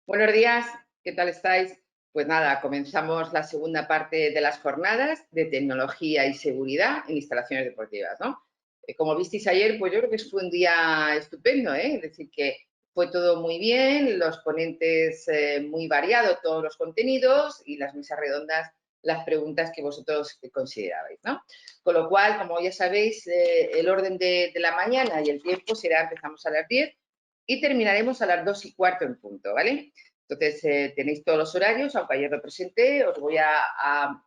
Buenos días, ¿qué tal estáis? Pues nada, comenzamos la segunda parte de las jornadas de tecnología y seguridad en instalaciones deportivas, ¿no? Como visteis ayer, pues yo creo que fue un día estupendo, ¿eh? Es decir, que fue todo muy bien, los ponentes muy variados, todos los contenidos y las mesas redondas, las preguntas que vosotros considerabais, ¿no? Con lo cual, como ya sabéis, el orden de la mañana y el tiempo será, empezamos a las 10 y terminaremos a las 2:15 en punto, ¿vale? Entonces, tenéis todos los horarios, aunque ayer lo presenté, os voy a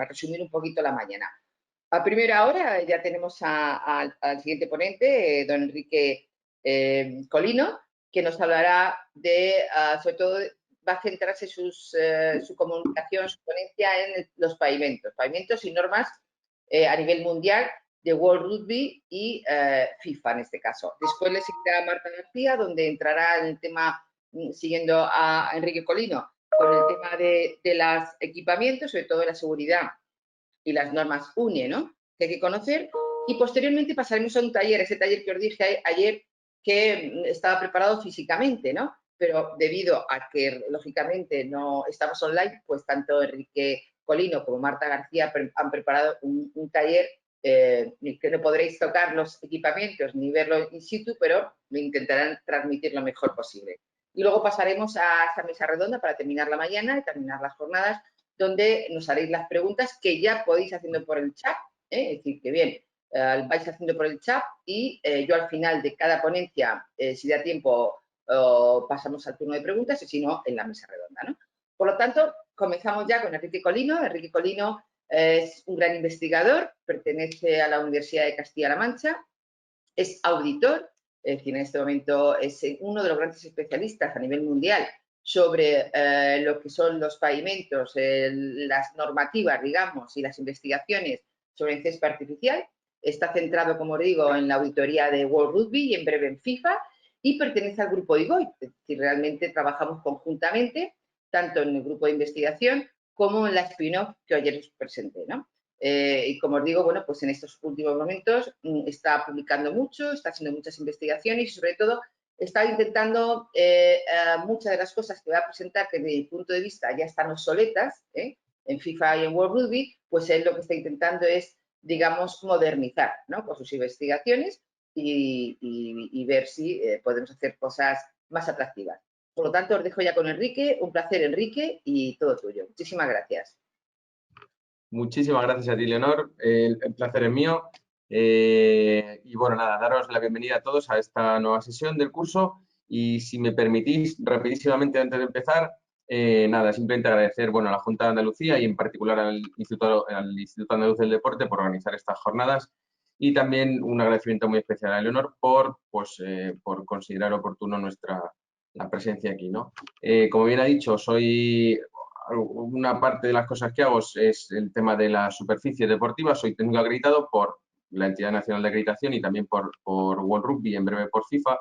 resumir un poquito la mañana. A primera hora ya tenemos al siguiente ponente, don Enrique Colino, que nos hablará sobre todo, va a centrarse su comunicación, su ponencia en los pavimentos y normas a nivel mundial de World Rugby y FIFA en este caso. Después le seguirá Marta García, donde entrará en el tema, siguiendo a Enrique Colino, con el tema de los equipamientos, sobre todo de la seguridad y las normas UNE, ¿no? Que hay que conocer. Y posteriormente pasaremos a un taller, ese taller que os dije ayer que estaba preparado físicamente, ¿no? Pero debido a que, lógicamente, no estamos online, pues tanto Enrique Colino como Marta García han preparado un taller que no podréis tocar los equipamientos ni verlo in situ, pero lo intentarán transmitir lo mejor posible. Y luego pasaremos a esta mesa redonda para terminar la mañana y terminar las jornadas, donde nos haréis las preguntas que ya podéis haciendo por el chat, es decir, que bien, vais haciendo por el chat y yo al final de cada ponencia, si da tiempo, pasamos al turno de preguntas y si no, en la mesa redonda, ¿no? Por lo tanto, comenzamos ya con Enrique Colino. Enrique Colino es un gran investigador, pertenece a la Universidad de Castilla-La Mancha, es auditor, es decir, en este momento es uno de los grandes especialistas a nivel mundial sobre lo que son los pavimentos, las normativas, digamos, y las investigaciones sobre el césped artificial. Está centrado, como digo, en la auditoría de World Rugby y en breve en FIFA, y pertenece al grupo IGOI, es decir, realmente trabajamos conjuntamente, tanto en el grupo de investigación como en la spin-off que ayer os presenté, ¿no? Y como os digo, bueno, pues en estos últimos momentos está publicando mucho, está haciendo muchas investigaciones y sobre todo está intentando muchas de las cosas que va a presentar que desde mi punto de vista ya están obsoletas en FIFA y en World Rugby, pues él lo que está intentando es, digamos, modernizar, ¿no? Con sus investigaciones y ver si podemos hacer cosas más atractivas. Por lo tanto, os dejo ya con Enrique. Un placer, Enrique, y todo tuyo. Muchísimas gracias. Muchísimas gracias a ti, Leonor. El placer es mío. Y bueno, nada, daros la bienvenida a todos a esta nueva sesión del curso. Y si me permitís, rapidísimamente antes de empezar, nada, simplemente agradecer, bueno, a la Junta de Andalucía y en particular al Instituto Andaluz del Deporte por organizar estas jornadas. Y también un agradecimiento muy especial a Leonor por considerar oportuno la presencia aquí, ¿no? Como bien ha dicho, una parte de las cosas que hago es el tema de las superficies deportivas. Soy técnico acreditado por la Entidad Nacional de Acreditación y también por World Rugby y en breve por FIFA.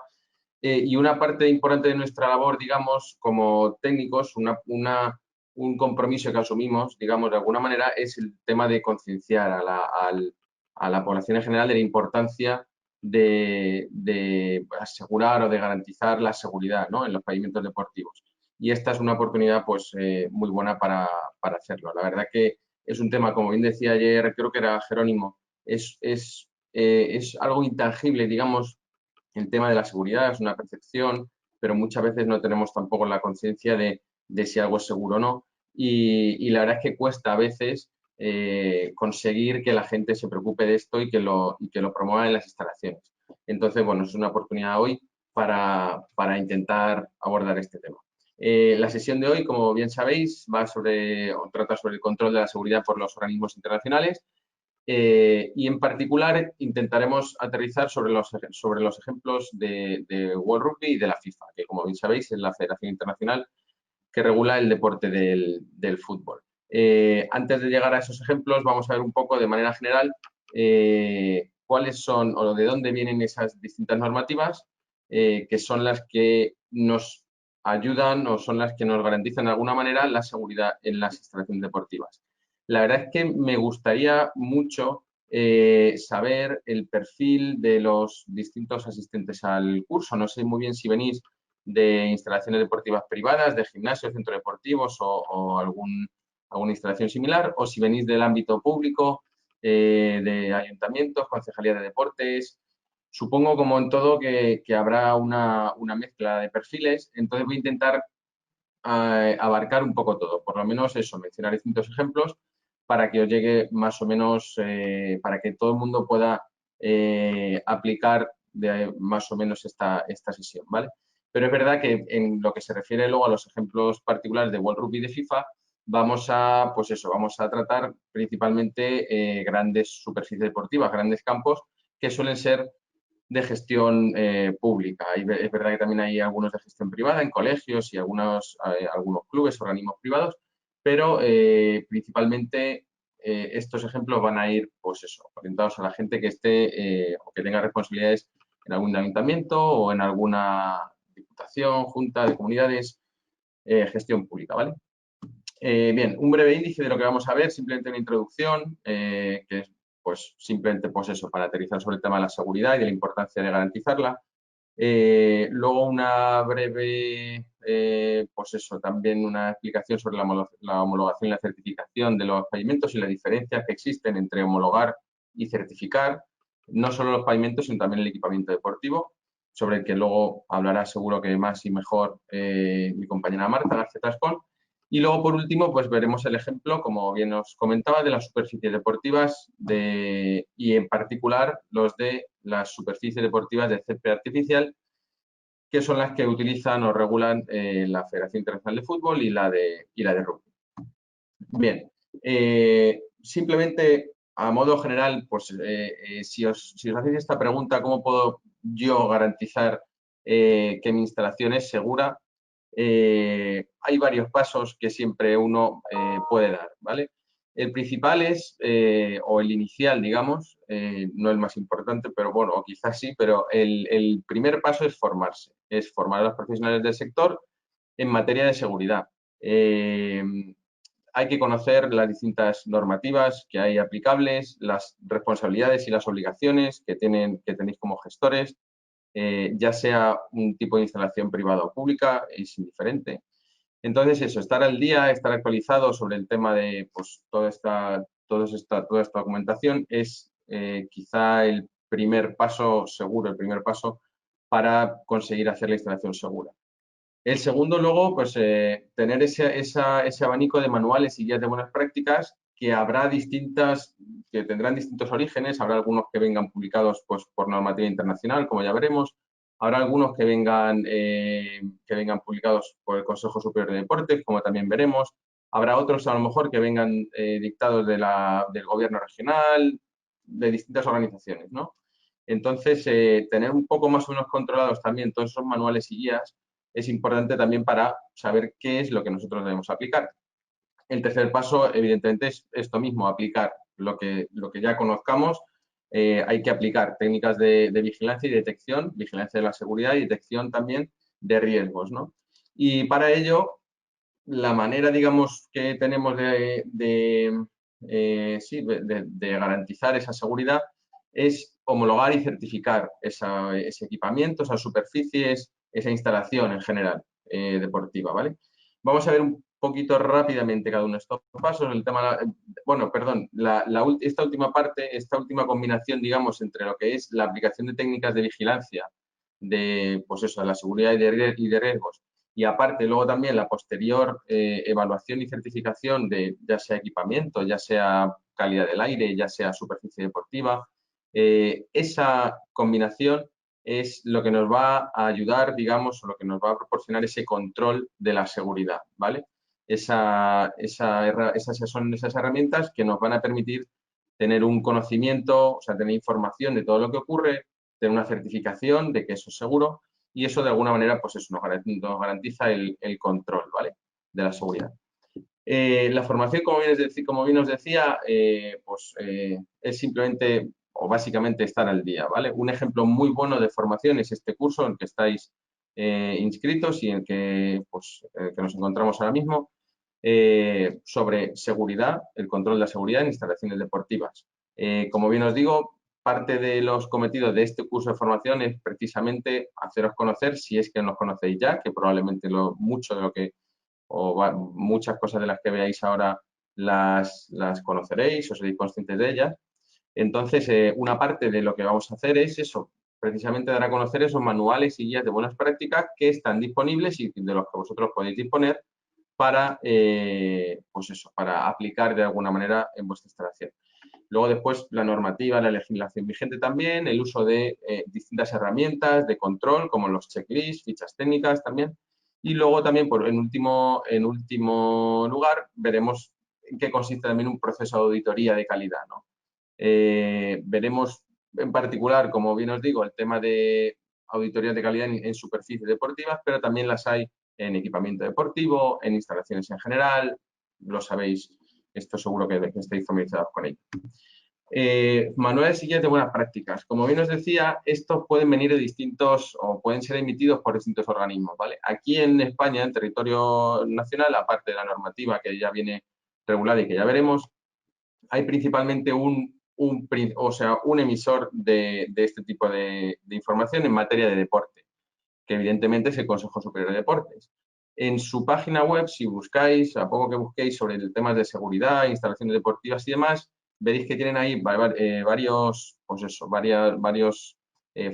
Y una parte importante de nuestra labor, digamos, como técnicos, un compromiso que asumimos, digamos, de alguna manera, es el tema de concienciar a la población en general de la importancia de asegurar o de garantizar la seguridad, ¿no?, en los pavimentos deportivos. Y esta es una oportunidad pues muy buena para hacerlo. La verdad que es un tema, como bien decía ayer, creo que era Jerónimo, es algo intangible, digamos, el tema de la seguridad, es una percepción, pero muchas veces no tenemos tampoco la conciencia de si algo es seguro o no. Y la verdad es que cuesta a veces conseguir que la gente se preocupe de esto y que lo promueva en las instalaciones. Entonces, bueno, es una oportunidad hoy para intentar abordar este tema. La sesión de hoy, como bien sabéis, trata sobre el control de la seguridad por los organismos internacionales y en particular intentaremos aterrizar sobre los ejemplos de World Rugby y de la FIFA, que como bien sabéis es la Federación Internacional que regula el deporte del fútbol. Antes de llegar a esos ejemplos, vamos a ver un poco de manera general cuáles son o de dónde vienen esas distintas normativas que son las que nos ayudan o son las que nos garantizan de alguna manera la seguridad en las instalaciones deportivas. La verdad es que me gustaría mucho saber el perfil de los distintos asistentes al curso. No sé muy bien si venís de instalaciones deportivas privadas, de gimnasios, centros deportivos o alguna instalación similar, o si venís del ámbito público, de ayuntamientos, concejalías de deportes. Supongo, como en todo, que habrá una mezcla de perfiles, entonces voy a intentar abarcar un poco todo, por lo menos eso, mencionar distintos ejemplos para que os llegue más o menos, para que todo el mundo pueda aplicar más o menos esta sesión, ¿vale? Pero es verdad que en lo que se refiere luego a los ejemplos particulares de World Rugby de FIFA, vamos a tratar principalmente grandes superficies deportivas, grandes campos, que suelen ser de gestión pública. Es verdad que también hay algunos de gestión privada en colegios y algunos clubes, organismos privados, pero principalmente estos ejemplos van a ir, pues eso, orientados a la gente que esté o que tenga responsabilidades en algún ayuntamiento o en alguna diputación, junta de comunidades, gestión pública, ¿vale? Bien, un breve índice de lo que vamos a ver, simplemente una introducción, que es pues simplemente pues eso, para aterrizar sobre el tema de la seguridad y de la importancia de garantizarla. Luego una breve, pues eso, también una explicación sobre la homologación y la certificación de los pavimentos y las diferencias que existen entre homologar y certificar, no solo los pavimentos, sino también el equipamiento deportivo, sobre el que luego hablará seguro que más y mejor mi compañera Marta García Tascón. Y luego, por último, pues veremos el ejemplo, como bien os comentaba, de las superficies deportivas y en particular los de las superficies deportivas de césped artificial, que son las que utilizan o regulan la Federación Internacional de Fútbol y la de rugby. Bien, simplemente a modo general, pues si os hacéis esta pregunta, ¿cómo puedo yo garantizar que mi instalación es segura? Hay varios pasos que siempre uno puede dar, ¿vale? El principal es, o el inicial, digamos, no el más importante, pero bueno, o quizás sí, pero el primer paso es formarse, es formar a los profesionales del sector en materia de seguridad. Hay que conocer las distintas normativas que hay aplicables, las responsabilidades y las obligaciones que tenéis como gestores, ya sea un tipo de instalación privada o pública, es indiferente. Entonces, eso, estar al día, estar actualizado sobre el tema de pues, toda esta documentación es quizá el primer paso seguro, el primer paso para conseguir hacer la instalación segura. El segundo, luego, pues tener ese abanico de manuales y guías de buenas prácticas que que tendrán distintos orígenes. Habrá algunos que vengan publicados pues, por normativa internacional, como ya veremos. Habrá algunos que vengan publicados por el Consejo Superior de Deportes, como también veremos. Habrá otros, a lo mejor, que vengan dictados del gobierno regional, de distintas organizaciones, ¿no? Entonces, tener un poco más o menos controlados también todos esos manuales y guías es importante también para saber qué es lo que nosotros debemos aplicar. El tercer paso, evidentemente, es esto mismo, aplicar lo que ya conozcamos. Hay que aplicar técnicas de vigilancia y detección, vigilancia de la seguridad y detección también de riesgos, ¿no? Y para ello, la manera, digamos, que tenemos de garantizar esa seguridad es homologar y certificar ese equipamiento, esas superficies, esa instalación en general deportiva, ¿vale? Vamos a ver un poquito rápidamente cada uno de estos pasos. El tema, bueno, perdón, esta última parte, esta última combinación, digamos, entre lo que es la aplicación de técnicas de vigilancia de, pues eso, de la seguridad y de riesgos, y aparte luego también la posterior evaluación y certificación de ya sea equipamiento, ya sea calidad del aire, ya sea superficie deportiva, esa combinación es lo que nos va a ayudar, digamos, o lo que nos va a proporcionar ese control de la seguridad, ¿vale? Esas son esas herramientas que nos van a permitir tener un conocimiento, o sea, tener información de todo lo que ocurre, tener una certificación de que eso es seguro y eso de alguna manera pues eso nos garantiza el control, ¿vale? De la seguridad. La formación, como bien os decía, es simplemente o básicamente estar al día, ¿vale? Un ejemplo muy bueno de formación es este curso en el que estáis inscritos y en el que nos encontramos ahora mismo sobre seguridad, el control de la seguridad en instalaciones deportivas. Como bien os digo, parte de los cometidos de este curso de formación es precisamente haceros conocer, si es que no os conocéis ya, que probablemente mucho de lo que, muchas cosas de las que veáis ahora las conoceréis o seréis conscientes de ellas. Entonces, una parte de lo que vamos a hacer es eso, precisamente dar a conocer esos manuales y guías de buenas prácticas que están disponibles y de los que vosotros podéis disponer para, pues eso, para aplicar de alguna manera en vuestra instalación. Luego después la normativa, la legislación vigente también, el uso de distintas herramientas de control como los checklists, fichas técnicas también. Y luego también, en último lugar, veremos en qué consiste también un proceso de auditoría de calidad, ¿no? Veremos en particular, como bien os digo, el tema de auditorías de calidad en superficies deportivas, pero también las hay en equipamiento deportivo, en instalaciones en general, lo sabéis, esto seguro que estáis familiarizados con ello. Manuales y guías de buenas prácticas. Como bien os decía, estos pueden venir de distintos o pueden ser emitidos por distintos organismos, ¿vale? Aquí en España, en territorio nacional, aparte de la normativa que ya viene regulada y que ya veremos, hay principalmente un emisor de este tipo de información en materia de deporte, que evidentemente es el Consejo Superior de Deportes. En su página web, si buscáis, a poco que busquéis sobre el tema de seguridad, instalaciones deportivas y demás, veréis que tienen ahí varios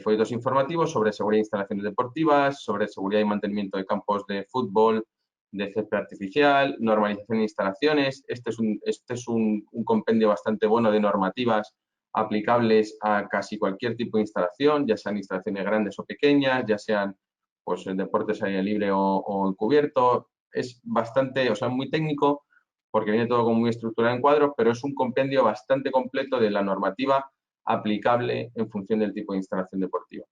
folletos informativos sobre seguridad de instalaciones deportivas, sobre seguridad y mantenimiento de campos de fútbol, de césped artificial, normalización de instalaciones. Este es un compendio bastante bueno de normativas aplicables a casi cualquier tipo de instalación, ya sean instalaciones grandes o pequeñas, ya sean pues en deportes al aire libre o encubierto. Es bastante, muy técnico porque viene todo como muy estructurado en cuadros, pero es un compendio bastante completo de la normativa aplicable en función del tipo de instalación deportiva.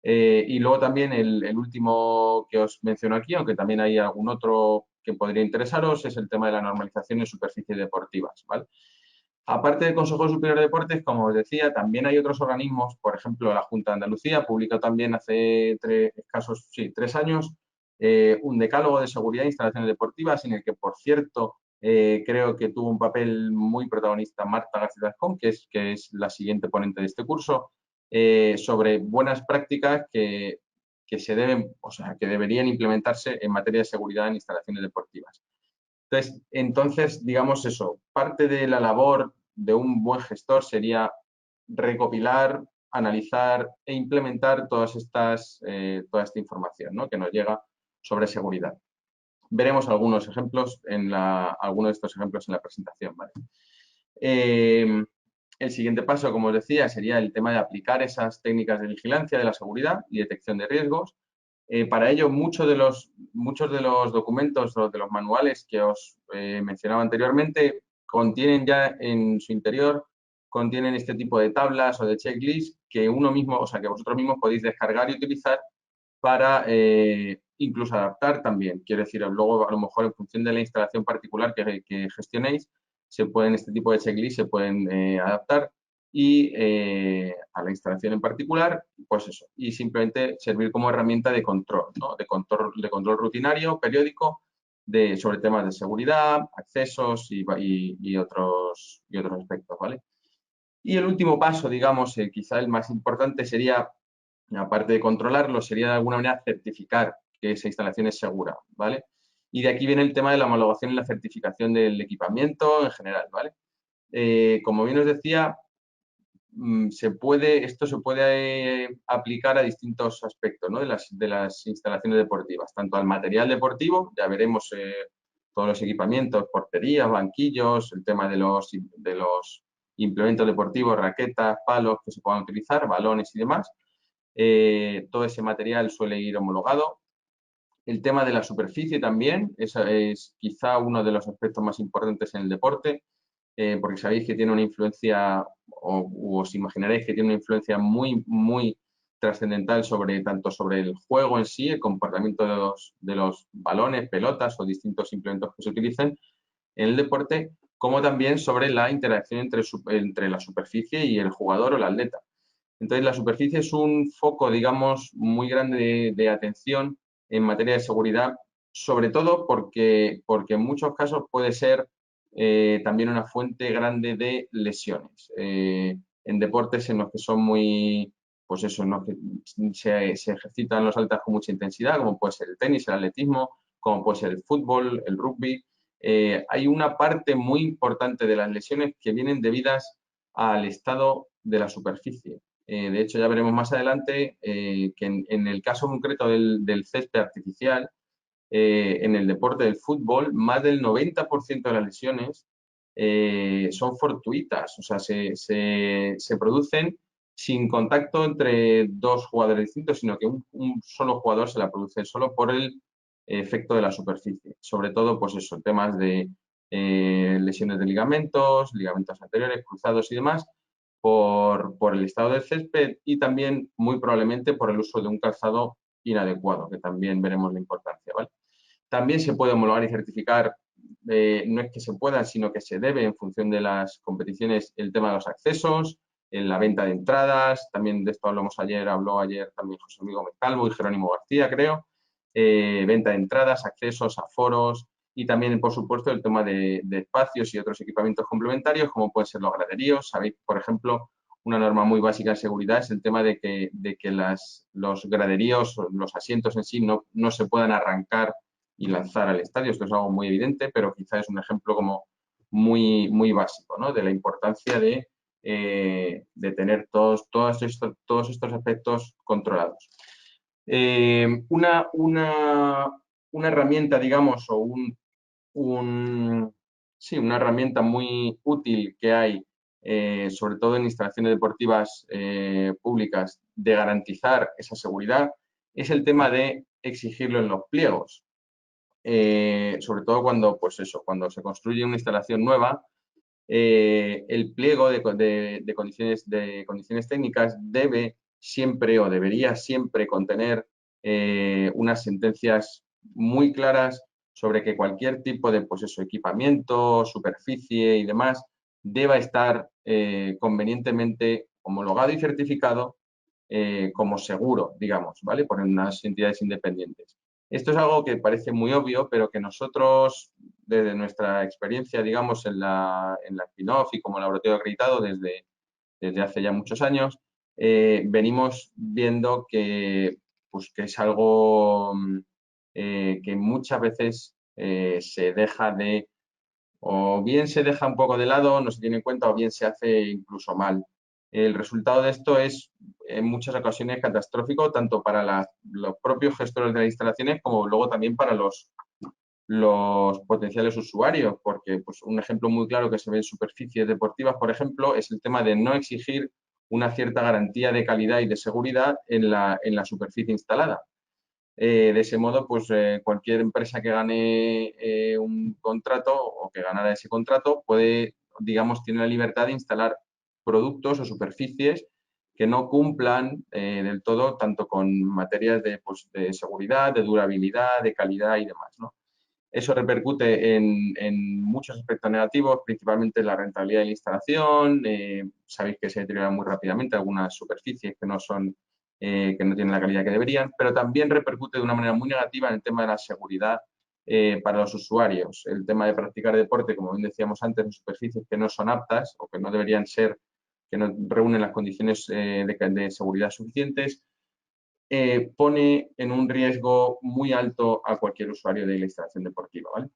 Y luego también el último que os menciono aquí, aunque también hay algún otro que podría interesaros, es el tema de la normalización en superficies deportivas, ¿vale? Aparte del Consejo Superior de Deportes, como os decía, también hay otros organismos, por ejemplo, la Junta de Andalucía publicó también hace 3 años un decálogo de seguridad de instalaciones deportivas en el que, por cierto, creo que tuvo un papel muy protagonista Marta García-Tascón, que es la siguiente ponente de este curso, sobre buenas prácticas que que deberían implementarse en materia de seguridad en instalaciones deportivas. Entonces, digamos eso, parte de la labor de un buen gestor sería recopilar, analizar e implementar toda esta información, ¿no?, que nos llega sobre seguridad. Veremos algunos de estos ejemplos en la presentación, ¿vale? El siguiente paso, como os decía, sería el tema de aplicar esas técnicas de vigilancia de la seguridad y detección de riesgos. Para ello, muchos de los documentos o de los manuales que os mencionaba anteriormente contienen ya en su interior, contienen este tipo de tablas o de checklists que que vosotros mismos podéis descargar y utilizar para incluso adaptar también. Quiero decir, luego a lo mejor en función de la instalación particular que gestionéis, este tipo de checklists se pueden adaptar y a la instalación en particular, pues eso, y simplemente servir como herramienta de control, ¿no?, de control rutinario, periódico, sobre temas de seguridad, accesos y otros aspectos, ¿vale? Y el último paso, digamos, quizá el más importante sería, aparte de controlarlo, sería de alguna manera certificar que esa instalación es segura, ¿vale? Y de aquí viene el tema de la homologación y la certificación del equipamiento en general, ¿vale? Como bien os decía, esto se puede aplicar a distintos aspectos, ¿no?, de las instalaciones deportivas, tanto al material deportivo, ya veremos todos los equipamientos, porterías, banquillos, el tema de los implementos deportivos, raquetas, palos que se puedan utilizar, balones y demás. Todo ese material suele ir homologado. El tema de la superficie también es quizá uno de los aspectos más importantes en el deporte, porque sabéis que tiene una influencia, o os imaginaréis que tiene una influencia muy, muy trascendental tanto sobre el juego en sí, el comportamiento de los balones, pelotas o distintos implementos que se utilicen en el deporte, como también sobre la interacción entre la superficie y el jugador o el atleta. Entonces, la superficie es un foco, digamos, muy grande de atención en materia de seguridad, sobre todo porque en muchos casos puede ser también una fuente grande de lesiones. en deportes en los que son muy, pues eso, en los que se ejercitan los atletas con mucha intensidad, como puede ser el tenis, el atletismo, como puede ser el fútbol, el rugby. Hay una parte muy importante de las lesiones que vienen debidas al estado de la superficie. De hecho, ya veremos más adelante que en el caso concreto del césped artificial, en el deporte del fútbol, más del 90% de las lesiones son fortuitas, o sea, se producen sin contacto entre dos jugadores distintos, sino que un solo jugador se la produce solo por el efecto de la superficie. Sobre todo, pues eso, temas de lesiones de ligamentos anteriores, cruzados y demás, por el estado del césped y también muy probablemente por el uso de un calzado inadecuado, que también veremos la importancia, ¿vale? También se puede homologar y certificar, no es que se pueda, sino que se debe en función de las competiciones, el tema de los accesos, en la venta de entradas, también de esto habló ayer también José Miguel Calvo y Jerónimo García, creo, venta de entradas, accesos, aforos y también, por supuesto, el tema de espacios y otros equipamientos complementarios, como pueden ser los graderíos. Sabéis, por ejemplo, una norma muy básica de seguridad es el tema de que los graderíos, los asientos en sí, no se puedan arrancar y lanzar al estadio. Esto es algo muy evidente, pero quizás es un ejemplo como muy, muy básico, ¿no? De la importancia de tener todos estos aspectos controlados. Una herramienta, digamos, o sí, una herramienta muy útil que hay, sobre todo en instalaciones deportivas públicas, de garantizar esa seguridad, es el tema de exigirlo en los pliegos. Sobre todo cuando, pues eso, cuando se construye una instalación nueva, el pliego de condiciones técnicas debe siempre o debería siempre contener unas sentencias muy claras sobre que cualquier tipo de, pues eso, equipamiento, superficie y demás deba estar convenientemente homologado y certificado como seguro, digamos, ¿vale? Por unas entidades independientes. Esto es algo que parece muy obvio, pero que nosotros, desde nuestra experiencia, digamos, en la spin-off y como laboratorio acreditado desde hace ya muchos años, venimos viendo pues, que es algo que muchas veces se deja o bien se deja un poco de lado, no se tiene en cuenta, o bien se hace incluso mal. El resultado de esto es en muchas ocasiones catastrófico, tanto para los propios gestores de las instalaciones como luego también para los potenciales usuarios, porque pues, un ejemplo muy claro que se ve en superficies deportivas, por ejemplo, es el tema de no exigir una cierta garantía de calidad y de seguridad en la superficie instalada. De ese modo, pues cualquier empresa que gane un contrato o que ganara ese contrato puede, digamos, tiene la libertad de instalar productos o superficies que no cumplan del todo tanto con materias pues, de seguridad, de durabilidad, de calidad y demás, ¿no? Eso repercute en muchos aspectos negativos, principalmente en la rentabilidad de la instalación. Sabéis que se deterioran muy rápidamente algunas superficies que no tienen la calidad que deberían, pero también repercute de una manera muy negativa en el tema de la seguridad para los usuarios. El tema de practicar deporte, como bien decíamos antes, en superficies que no son aptas o que no deberían ser, que no reúnen las condiciones de seguridad suficientes, pone en un riesgo muy alto a cualquier usuario de la instalación deportiva, ¿vale?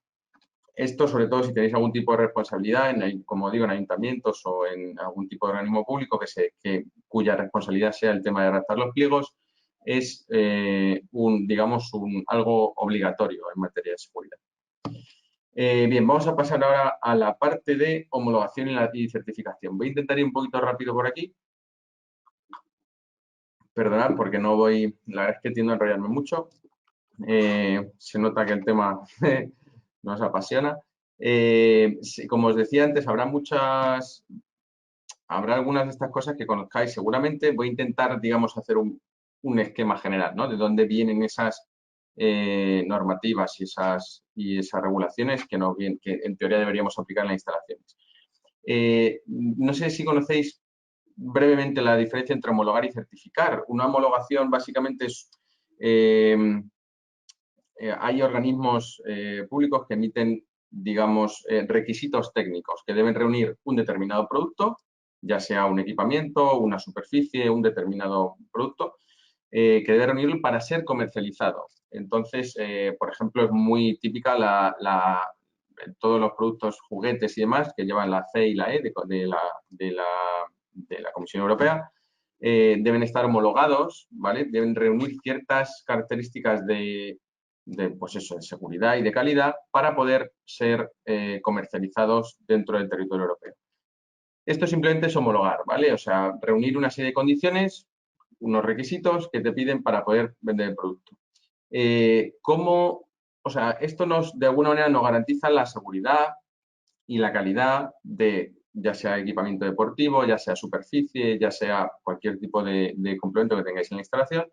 Esto, sobre todo, si tenéis algún tipo de responsabilidad, como digo, en ayuntamientos o en algún tipo de organismo público cuya responsabilidad sea el tema de redactar los pliegos, es, digamos, algo obligatorio en materia de seguridad. Bien, vamos a pasar ahora a la parte de homologación y certificación. Voy a intentar ir un poquito rápido por aquí. Perdonad porque no voy, la verdad es que tiendo a enrollarme mucho. Se nota que el tema nos apasiona. Como os decía antes, habrá algunas de estas cosas que conozcáis seguramente. Voy a intentar, digamos, hacer un esquema general, ¿no? De dónde vienen esas normativas y esas regulaciones que en teoría deberíamos aplicar en las instalaciones. No sé si conocéis brevemente la diferencia entre homologar y certificar. Una homologación básicamente es... hay organismos públicos que emiten, digamos, requisitos técnicos que deben reunir un determinado producto ya sea un equipamiento, una superficie, un determinado producto, que debe reunirlo para ser comercializado. Entonces, por ejemplo, es muy típica todos los productos, juguetes y demás que llevan la C y la E de la Comisión Europea, deben estar homologados, ¿vale? Deben reunir ciertas características pues eso, de seguridad y de calidad para poder ser comercializados dentro del territorio europeo. Esto simplemente es homologar, ¿vale? O sea, reunir una serie de condiciones, unos requisitos que te piden para poder vender el producto. O sea, esto de alguna manera nos garantiza la seguridad y la calidad de ya sea equipamiento deportivo, ya sea superficie, ya sea cualquier tipo de complemento que tengáis en la instalación,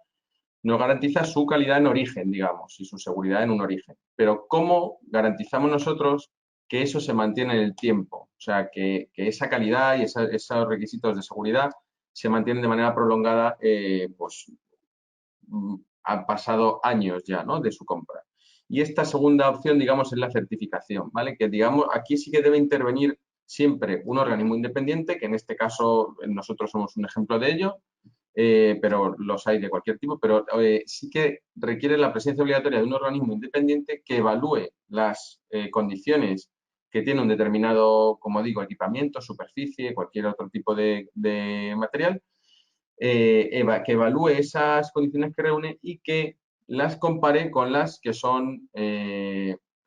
nos garantiza su calidad en origen, digamos, y su seguridad en un origen. Pero ¿cómo garantizamos nosotros que eso se mantiene en el tiempo? O sea, que esa calidad y esos requisitos de seguridad se mantienen de manera prolongada, pues han pasado años ya, ¿no?, de su compra. Y esta segunda opción, digamos, es la certificación, ¿vale? Que, digamos, aquí sí que debe intervenir siempre un organismo independiente, que en este caso nosotros somos un ejemplo de ello, pero los hay de cualquier tipo, pero sí que requiere la presencia obligatoria de un organismo independiente que evalúe las condiciones que tiene un determinado, como digo, equipamiento, superficie, cualquier otro tipo de material, que evalúe esas condiciones que reúne y que las compare con las que son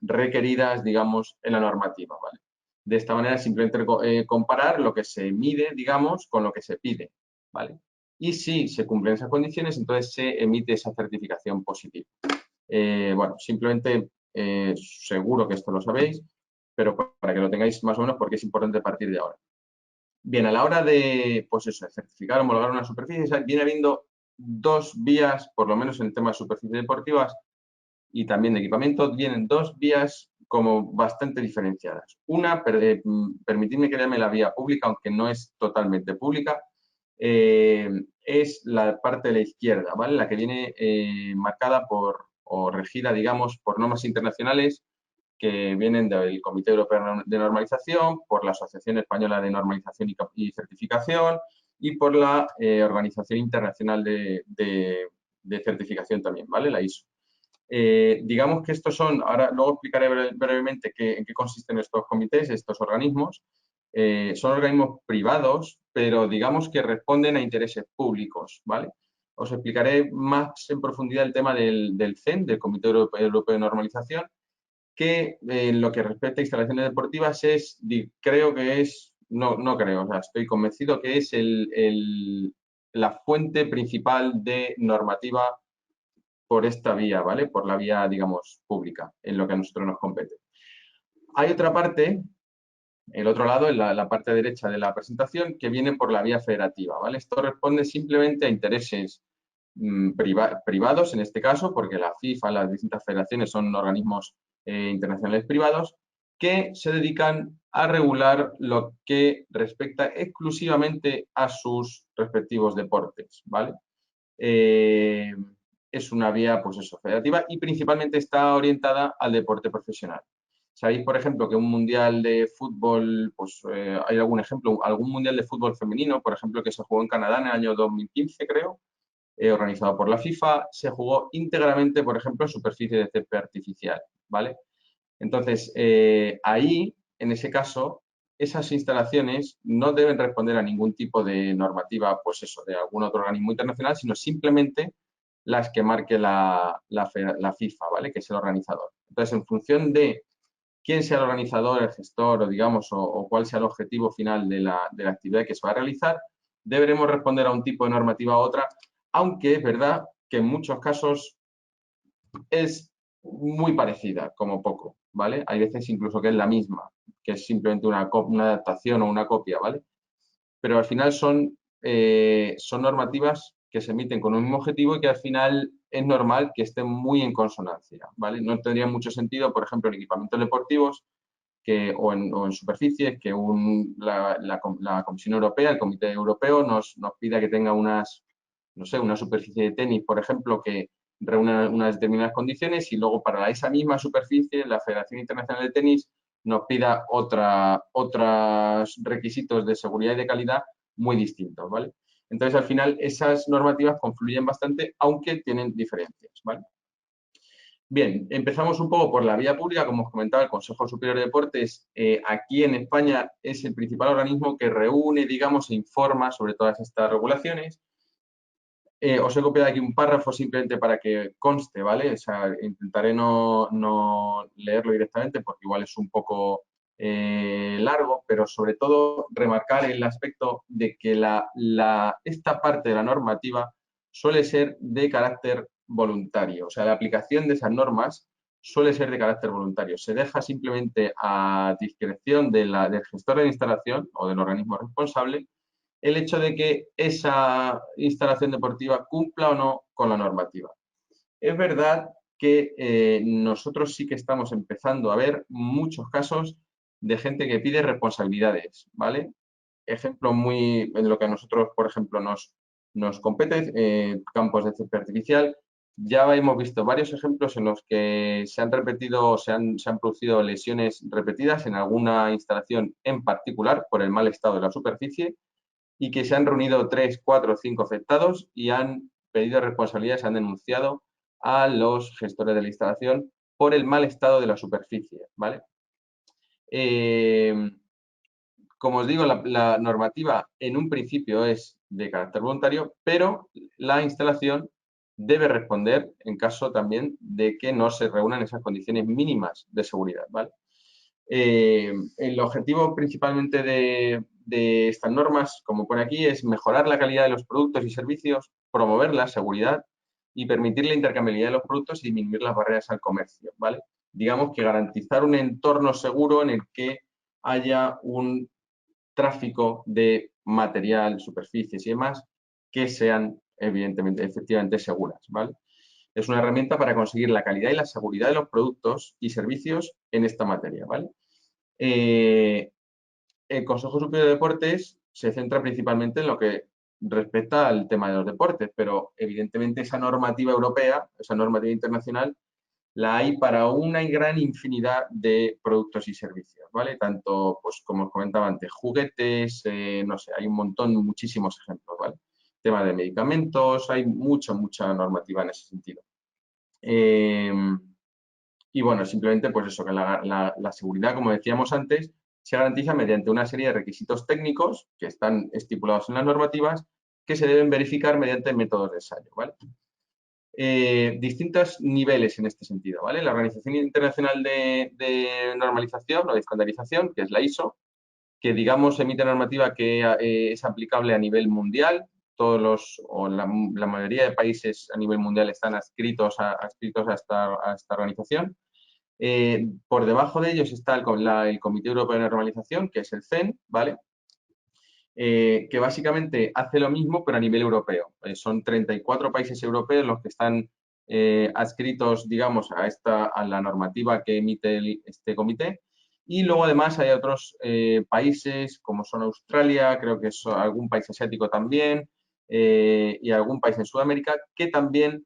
requeridas, digamos, en la normativa, ¿vale? De esta manera, simplemente comparar lo que se mide, digamos, con lo que se pide, ¿vale? Y si se cumplen esas condiciones, entonces se emite esa certificación positiva. Bueno, simplemente, seguro que esto lo sabéis, pero para que lo tengáis más o menos porque es importante partir de ahora. Bien, a la hora de, pues eso, de certificar o homologar una superficie, viene habiendo dos vías, por lo menos en el tema de superficies deportivas y también de equipamiento, vienen dos vías como bastante diferenciadas. Una, permitidme que llame la vía pública, aunque no es totalmente pública, es la parte de la izquierda, ¿vale? La que viene marcada o regida, digamos, por normas internacionales que vienen del Comité Europeo de Normalización, por la Asociación Española de Normalización y Certificación y por la Organización Internacional de Certificación también, ¿vale? La ISO. Digamos que estos son, ahora luego explicaré brevemente en qué consisten estos comités, estos organismos. Son organismos privados, pero digamos que responden a intereses públicos, ¿vale? Os explicaré más en profundidad el tema del CEN, del Comité Europeo de Normalización, que en lo que respecta a instalaciones deportivas creo que es, no creo, o sea, estoy convencido que es la fuente principal de normativa por esta vía, ¿vale? Por la vía, digamos, pública, en lo que a nosotros nos compete. Hay otra parte, el otro lado, en la parte derecha de la presentación, que viene por la vía federativa, ¿vale? Esto responde simplemente a intereses privados, en este caso, porque la FIFA, las distintas federaciones son organismos internacionales privados, que se dedican a regular lo que respecta exclusivamente a sus respectivos deportes, ¿vale? Es una vía, pues eso, federativa y principalmente está orientada al deporte profesional. Sabéis, por ejemplo, que un mundial de fútbol, pues hay algún ejemplo, algún mundial de fútbol femenino, por ejemplo, que se jugó en Canadá en el año 2015, creo, organizado por la FIFA, se jugó íntegramente, por ejemplo, en superficie de césped artificial, ¿vale? Entonces, ahí, en ese caso, esas instalaciones no deben responder a ningún tipo de normativa, pues eso, de algún otro organismo internacional, sino simplemente las que marque la FIFA, ¿vale? Que es el organizador. Entonces, en función de quién sea el organizador, el gestor, o digamos, o cuál sea el objetivo final de la actividad que se va a realizar, deberemos responder a un tipo de normativa u otra, aunque es verdad que en muchos casos es muy parecida, como poco, ¿vale? Hay veces incluso que es la misma, que es simplemente una adaptación o una copia, ¿vale? Pero al final son normativas que se emiten con un mismo objetivo y que al final es normal que estén muy en consonancia, ¿vale? No tendría mucho sentido, por ejemplo, en equipamientos deportivos o en superficies que la Comisión Europea, el Comité Europeo, nos pida que tenga no sé, una superficie de tenis, por ejemplo, que reúna unas determinadas condiciones y luego para esa misma superficie la Federación Internacional de Tenis nos pida otros requisitos de seguridad y de calidad muy distintos, ¿vale? Entonces, al final, esas normativas confluyen bastante, aunque tienen diferencias, ¿vale? Bien, empezamos un poco por la vía pública, como os comentaba, el Consejo Superior de Deportes, aquí en España es el principal organismo que reúne, digamos, e informa sobre todas estas regulaciones. Os he copiado aquí un párrafo simplemente para que conste, ¿vale? O sea, intentaré no leerlo directamente porque igual es un poco largo, pero sobre todo remarcar el aspecto de que esta parte de la normativa suele ser de carácter voluntario. O sea, la aplicación de esas normas suele ser de carácter voluntario. Se deja simplemente a discreción del gestor de instalación o del organismo responsable el hecho de que esa instalación deportiva cumpla o no con la normativa. Es verdad que nosotros sí que estamos empezando a ver muchos casos de gente que pide responsabilidades, ¿vale? Ejemplo muy en lo que a nosotros, por ejemplo, nos compete, campos de césped artificial. Ya hemos visto varios ejemplos en los que se han repetido, se han producido lesiones repetidas en alguna instalación en particular por el mal estado de la superficie y que se han reunido 3, 4, 5 afectados y han pedido responsabilidades, han denunciado a los gestores de la instalación por el mal estado de la superficie, ¿vale? Como os digo, la normativa en un principio es de carácter voluntario, pero la instalación debe responder en caso también de que no se reúnan esas condiciones mínimas de seguridad, ¿vale? El objetivo principalmente de estas normas, como pone aquí, es mejorar la calidad de los productos y servicios, promover la seguridad y permitir la intercambiabilidad de los productos y disminuir las barreras al comercio, ¿vale? Digamos que garantizar un entorno seguro en el que haya un tráfico de material, superficies y demás que sean, evidentemente, efectivamente seguras, ¿vale? Es una herramienta para conseguir la calidad y la seguridad de los productos y servicios en esta materia, ¿vale? El Consejo Superior de Deportes se centra principalmente en lo que respecta al tema de los deportes, pero evidentemente esa normativa europea, esa normativa internacional, la hay para una gran infinidad de productos y servicios, ¿vale? Tanto, pues como os comentaba antes, juguetes, no sé, hay un montón, muchísimos ejemplos, ¿vale? Tema de medicamentos, hay mucha normativa en ese sentido. Y bueno, simplemente pues eso, que la seguridad, como decíamos antes, se garantiza mediante una serie de requisitos técnicos que están estipulados en las normativas que se deben verificar mediante métodos de ensayo, ¿vale? Distintos niveles en este sentido, ¿vale? La Organización Internacional de Normalización o de Estandarización, que es la ISO, que digamos emite normativa que es aplicable a nivel mundial. Todos la mayoría de países a nivel mundial están adscritos a esta organización. Por debajo de ellos está el Comité Europeo de Normalización, que es el CEN, ¿vale? Que básicamente hace lo mismo, pero a nivel europeo. Son 34 países europeos los que están adscritos, digamos, a la normativa que emite este comité. Y luego, además, hay otros países, como son Australia, creo que es algún país asiático también, y algún país en Sudamérica, que también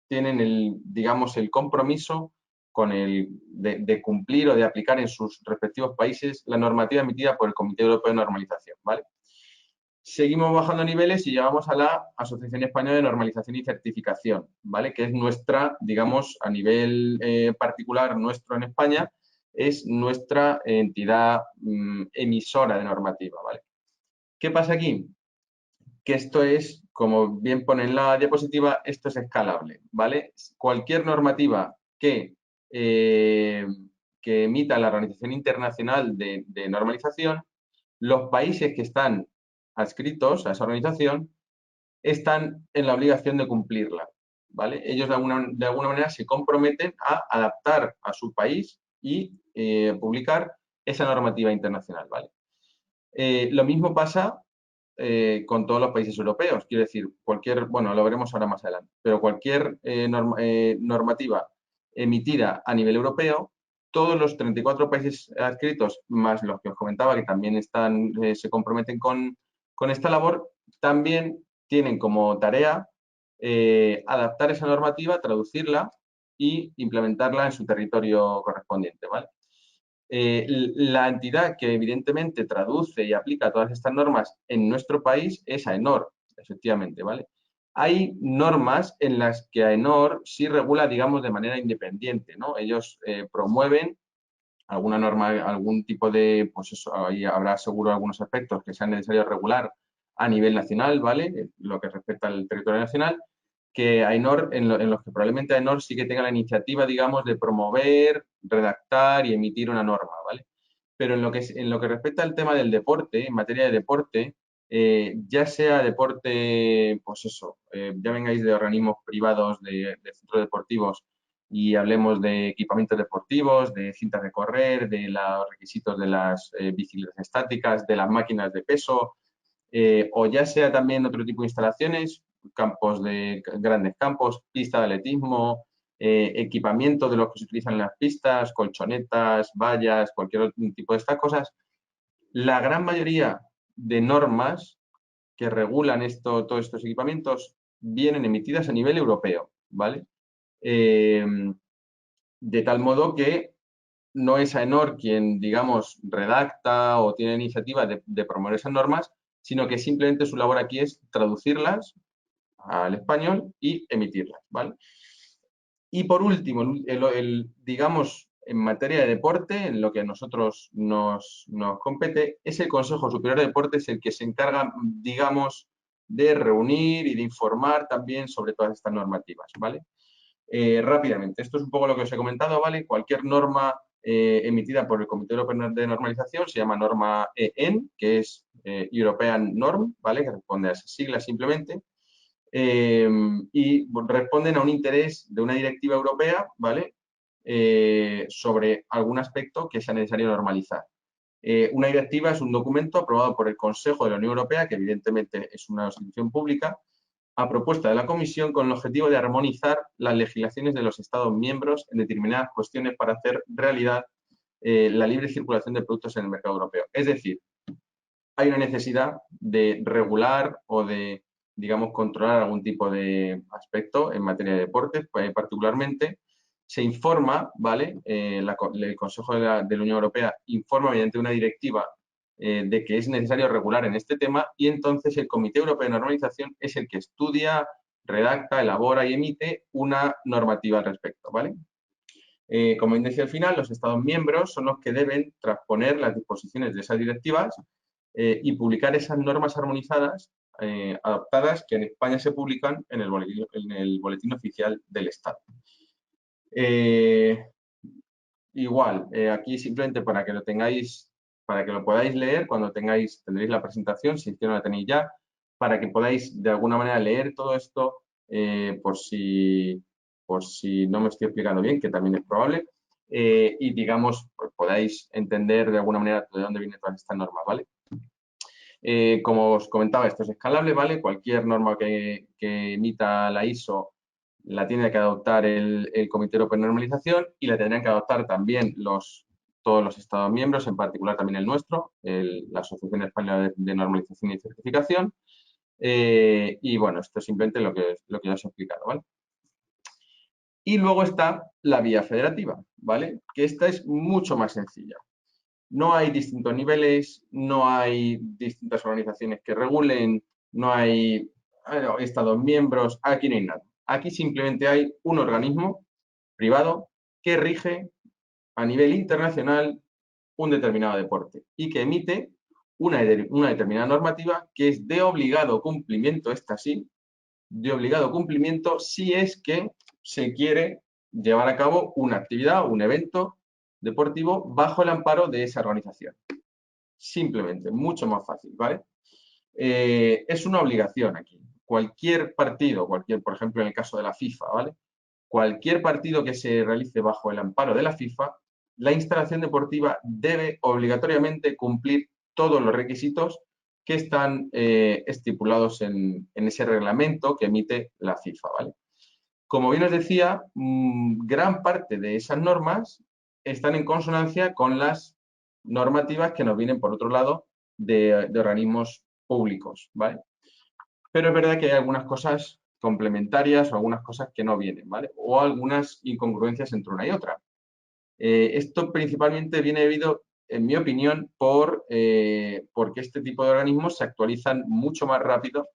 tienen digamos, el compromiso de cumplir o de aplicar en sus respectivos países la normativa emitida por el Comité Europeo de Normalización, ¿vale? Seguimos bajando niveles y llegamos a la Asociación Española de Normalización y Certificación, ¿vale? Que es nuestra, digamos, a nivel particular, nuestro en España, es nuestra entidad emisora de normativa, ¿vale? ¿Qué pasa aquí? Que esto es, como bien pone en la diapositiva, esto es escalable, ¿vale? Cualquier normativa que emita la Organización Internacional de Normalización, los países que están adscritos a esa organización están en la obligación de cumplirla, ¿vale? Ellos de alguna manera se comprometen a adaptar a su país y publicar esa normativa internacional, ¿vale? Lo mismo pasa con todos los países europeos. Quiero decir, bueno, lo veremos ahora más adelante, pero cualquier normativa emitida a nivel europeo, todos los 34 países adscritos, más los que os comentaba que también se comprometen con esta labor, también tienen como tarea adaptar esa normativa, traducirla y implementarla en su territorio correspondiente, ¿vale? La entidad que evidentemente traduce y aplica todas estas normas en nuestro país es AENOR, efectivamente, ¿vale? Hay normas en las que AENOR sí regula, digamos, de manera independiente, ¿no? Ellos promueven alguna norma, algún tipo de, pues eso, ahí habrá seguro algunos aspectos que sean necesarios regular a nivel nacional, ¿vale? Lo que respecta al territorio nacional, que AENOR, en los que probablemente AENOR sí que tenga la iniciativa, digamos, de promover, redactar y emitir una norma, ¿vale? Pero en lo que respecta al tema del deporte, en materia de deporte, ya sea deporte, pues eso, ya vengáis de organismos privados, de centros deportivos y hablemos de equipamientos deportivos, de cintas de correr, de los requisitos de las bicicletas estáticas, de las máquinas de peso, o ya sea también otro tipo de instalaciones, campos de grandes campos, pista de atletismo, equipamiento de los que se utilizan en las pistas, colchonetas, vallas, cualquier otro tipo de estas cosas. La gran mayoría de normas que regulan todos estos equipamientos vienen emitidas a nivel europeo, ¿vale? De tal modo que no es AENOR quien, digamos, redacta o tiene iniciativa de promover esas normas, sino que simplemente su labor aquí es traducirlas al español y emitirlas, ¿vale? Y por último, digamos, en materia de deporte, en lo que a nosotros nos compete, es el Consejo Superior de Deportes el que se encarga, digamos, de reunir y de informar también sobre todas estas normativas, ¿vale? Rápidamente, esto es un poco lo que os he comentado, ¿vale? Cualquier norma emitida por el Comité Europeo de Normalización se llama norma EN, que es European Norm, ¿vale? Que responde a esas siglas simplemente. Y responden a un interés de una directiva europea, ¿vale? Sobre algún aspecto que sea necesario normalizar. Una directiva es un documento aprobado por el Consejo de la Unión Europea, que evidentemente es una institución pública, a propuesta de la Comisión con el objetivo de armonizar las legislaciones de los Estados miembros en determinadas cuestiones para hacer realidad la libre circulación de productos en el mercado europeo. Es decir, hay una necesidad de regular o de, digamos, controlar algún tipo de aspecto en materia de deportes, particularmente se informa, ¿vale? El Consejo de la Unión Europea informa mediante una directiva de que es necesario regular en este tema y entonces el Comité Europeo de Normalización es el que estudia, redacta, elabora y emite una normativa al respecto, ¿vale? Como bien decía al final, los Estados miembros son los que deben transponer las disposiciones de esas directivas y publicar esas normas armonizadas adaptadas que en España se publican en el boletín oficial del Estado. Igual, aquí simplemente para que lo tengáis, para que lo podáis leer cuando tendréis la presentación, si es que no la tenéis ya, para que podáis de alguna manera leer todo esto por si no me estoy explicando bien, que también es probable, y digamos, pues, podáis entender de alguna manera de dónde vienen todas estas normas, ¿vale? Como os comentaba, esto es escalable, ¿vale? Cualquier norma que emita la ISO la tiene que adoptar el Comité Europeo de Normalización y la tendrán que adoptar también todos los Estados miembros, en particular también el nuestro, la Asociación Española de Normalización y Certificación. Y bueno, esto es simplemente lo que ya os he explicado, ¿vale? Y luego está la vía federativa, ¿vale? Que esta es mucho más sencilla. No hay distintos niveles, no hay distintas organizaciones que regulen, no hay Estados miembros, aquí no hay nada. Aquí simplemente hay un organismo privado que rige a nivel internacional un determinado deporte y que emite una determinada normativa que es de obligado cumplimiento, esta sí, de obligado cumplimiento si es que se quiere llevar a cabo una actividad, un evento deportivo bajo el amparo de esa organización. Simplemente, mucho más fácil, ¿vale? Es una obligación aquí. Cualquier partido, por ejemplo, en el caso de la FIFA, ¿vale? Cualquier partido que se realice bajo el amparo de la FIFA, la instalación deportiva debe obligatoriamente cumplir todos los requisitos que están estipulados en ese reglamento que emite la FIFA, ¿vale? Como bien os decía, gran parte de esas normas están en consonancia con las normativas que nos vienen, por otro lado, de organismos públicos, ¿vale? Pero es verdad que hay algunas cosas complementarias o algunas cosas que no vienen, ¿vale? O algunas incongruencias entre una y otra. Esto principalmente viene debido, en mi opinión, porque este tipo de organismos se actualizan mucho más rápido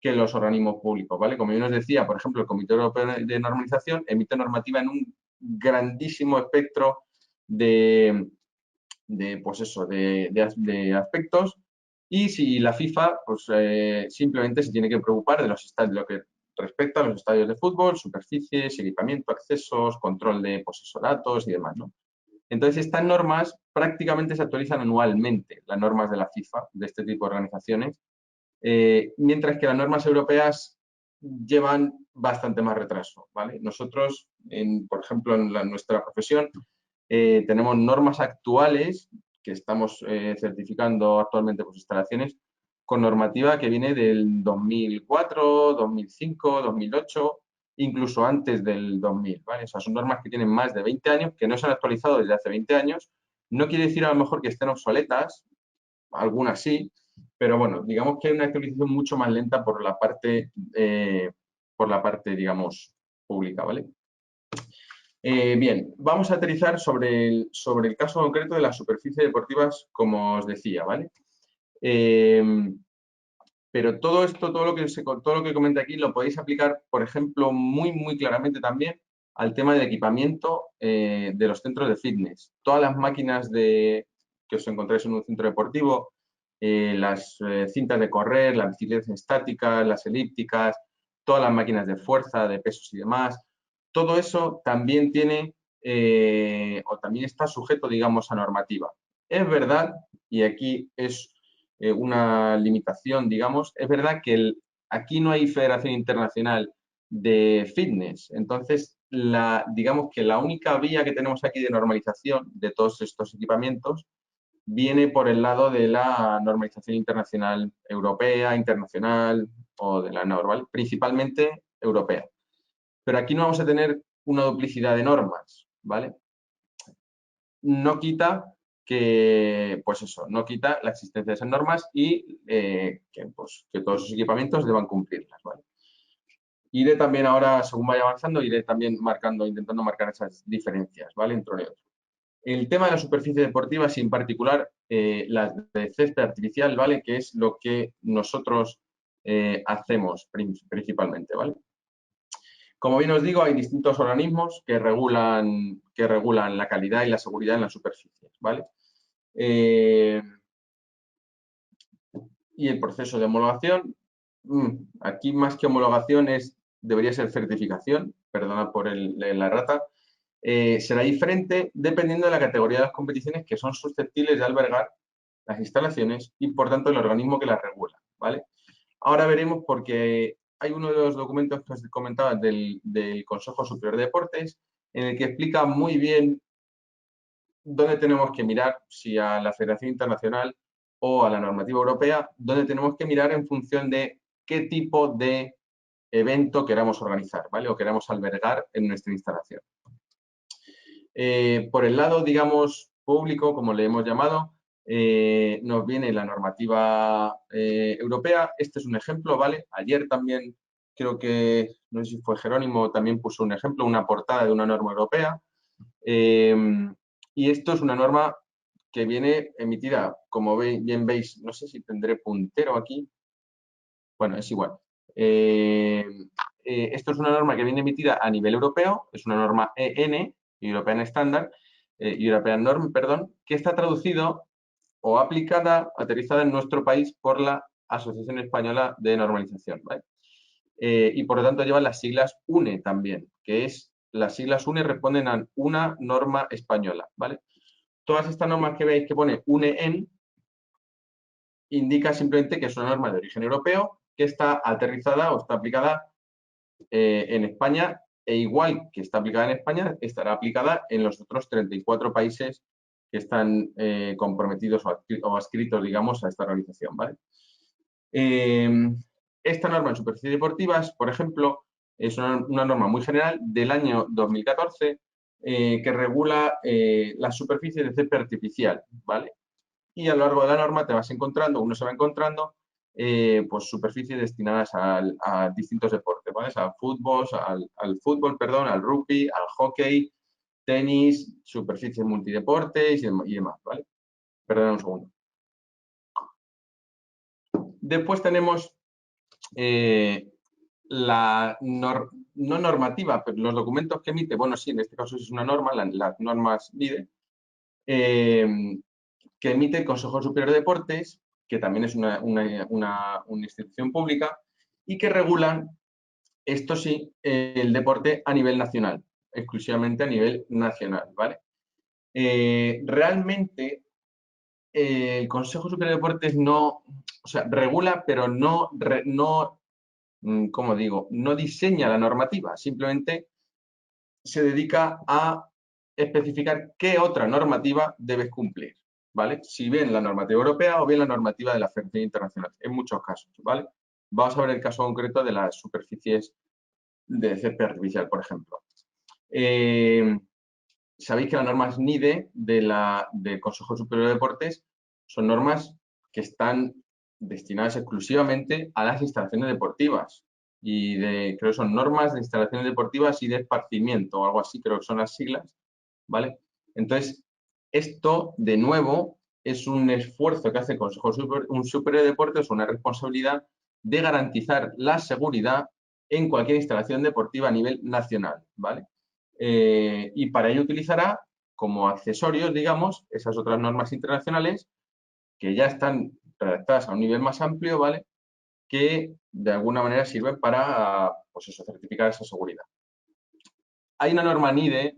que los organismos públicos, ¿vale? Como yo nos decía, por ejemplo, el Comité Europeo de Normalización emite normativa en un grandísimo espectro pues eso, de aspectos, y si la FIFA pues, simplemente se tiene que preocupar de los estadios, lo que respecta a los estadios de fútbol, superficies, equipamiento, accesos, control de pues eso, datos y demás, ¿no? Entonces, estas normas prácticamente se actualizan anualmente, las normas de la FIFA, de este tipo de organizaciones, mientras que las normas europeas llevan bastante más retraso, ¿vale? Nosotros, por ejemplo, en nuestra profesión, tenemos normas actuales que estamos certificando actualmente pues, instalaciones con normativa que viene del 2004, 2005, 2008, incluso antes del 2000, ¿vale? O sea, son normas que tienen más de 20 años, que no se han actualizado desde hace 20 años. No quiere decir a lo mejor que estén obsoletas, algunas sí, pero bueno, digamos que hay una actualización mucho más lenta por la parte, digamos, pública, ¿vale? Bien, vamos a aterrizar sobre el caso concreto de las superficies deportivas, como os decía, ¿vale? Pero todo esto, todo lo que comenté aquí, lo podéis aplicar, por ejemplo, muy claramente también al tema del equipamiento de los centros de fitness. Todas las máquinas que os encontráis en un centro deportivo, las cintas de correr, las bicicletas estáticas, las elípticas, todas las máquinas de fuerza, de pesos y demás, todo eso también tiene o también está sujeto, digamos, a normativa. Es verdad, y aquí es una limitación, digamos, es verdad que aquí no hay Federación Internacional de Fitness, entonces digamos que la única vía que tenemos aquí de normalización de todos estos equipamientos viene por el lado de la normalización internacional europea, internacional o de la normal, principalmente europea. Pero aquí no vamos a tener una duplicidad de normas, ¿vale? No quita que, pues eso, no quita la existencia de esas normas y que todos esos equipamientos deban cumplirlas, ¿vale? Iré también ahora, según vaya avanzando, iré también intentando marcar esas diferencias, ¿vale? Entre uno y otro. El tema de las superficies deportivas y en particular las de césped artificial, ¿vale? Que es lo que nosotros hacemos principalmente, ¿vale? Como bien os digo, hay distintos organismos que regulan la calidad y la seguridad en las superficies, ¿vale? Y el proceso de homologación, aquí más que homologación debería ser certificación, perdona por la errata, será diferente dependiendo de la categoría de las competiciones que son susceptibles de albergar las instalaciones y, por tanto, el organismo que las regula, ¿vale? Ahora veremos porque hay uno de los documentos que os comentaba del Consejo Superior de Deportes en el que explica muy bien dónde tenemos que mirar, si a la Federación Internacional o a la normativa europea, dónde tenemos que mirar en función de qué tipo de evento queramos organizar, ¿vale? O queramos albergar en nuestra instalación. Por el lado, digamos, público, como le hemos llamado, nos viene la normativa europea. Este es un ejemplo, ¿vale? Ayer también creo que, no sé si fue Jerónimo, también puso un ejemplo, una portada de una norma europea. Y esto es una norma que viene emitida, como bien veis, no sé si tendré puntero aquí. Bueno, es igual. Esto es una norma que viene emitida a nivel europeo, es una norma EN, European Standard, European Norm, perdón, que está traducido o aplicada, aterrizada en nuestro país por la Asociación Española de Normalización, ¿vale? Y por lo tanto llevan las siglas UNE también, que es, las siglas UNE responden a una norma española, ¿vale? Todas estas normas que veis que pone UNE-EN indica simplemente que es una norma de origen europeo que está aterrizada o está aplicada en España e igual que está aplicada en España, estará aplicada en los otros 34 países que están comprometidos o adscritos, digamos, a esta organización, ¿vale? Esta norma en superficies deportivas, por ejemplo, es una norma muy general del año 2014 que regula las superficies de césped artificial, ¿vale? Y a lo largo de la norma uno se va encontrando pues superficies destinadas a distintos deportes, ¿vale? Al fútbol, al rugby, al hockey, tenis, superficies multideportes y demás, ¿vale? Perdón un segundo. Después tenemos la no normativa, pero los documentos que emite, bueno, sí, en este caso es una norma, las normas NIDE, que emite el Consejo Superior de Deportes, que también es una institución pública, y que regulan, esto sí, el deporte a nivel nacional, exclusivamente a nivel nacional, ¿vale? Realmente, el Consejo Superior de Deportes no, o sea, regula, pero no, como digo, no diseña la normativa, simplemente se dedica a especificar qué otra normativa debes cumplir, ¿vale? Si bien la normativa europea o bien la normativa de la Federación Internacional, en muchos casos, ¿vale? Vamos a ver el caso concreto de las superficies de césped artificial, por ejemplo. Sabéis que las normas NIDE del Consejo Superior de Deportes son normas que están destinadas exclusivamente a las instalaciones deportivas y creo que son normas de instalaciones deportivas y de esparcimiento o algo así, creo que son las siglas, ¿vale? Entonces, esto, de nuevo, es un esfuerzo que hace el Consejo Superior de Deportes, una responsabilidad de garantizar la seguridad en cualquier instalación deportiva a nivel nacional, ¿vale? Y para ello utilizará como accesorios, digamos, esas otras normas internacionales que ya están redactadas a un nivel más amplio, ¿vale? Que de alguna manera sirven para, pues eso, certificar esa seguridad. Hay una norma NIDE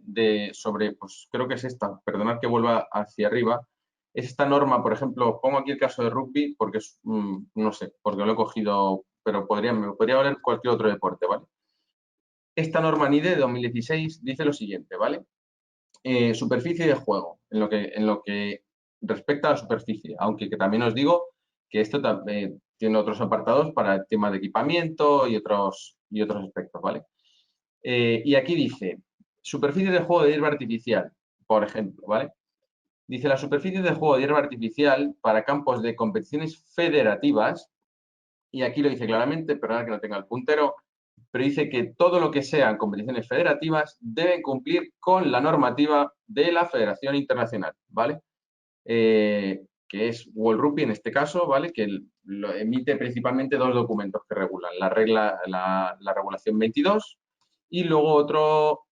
sobre, pues creo que es esta, perdonad que vuelva hacia arriba, es esta norma, por ejemplo, pongo aquí el caso de rugby porque es, no sé, porque lo he cogido, pero me podría valer cualquier otro deporte, ¿vale? Esta norma NIDE de 2016 dice lo siguiente, ¿vale? Superficie de juego, en lo que respecta a la superficie, aunque que también os digo que esto tiene otros apartados para el tema de equipamiento y otros aspectos, ¿vale? Y aquí dice, superficie de juego de hierba artificial, por ejemplo, ¿vale? Dice, la superficie de juego de hierba artificial para campos de competiciones federativas, y aquí lo dice claramente, perdonad que no tenga el puntero, pero dice que todo lo que sean competiciones federativas deben cumplir con la normativa de la Federación Internacional, ¿vale? Que es World Rugby en este caso, ¿vale? Que lo emite principalmente dos documentos que regulan, la regulación 22 y luego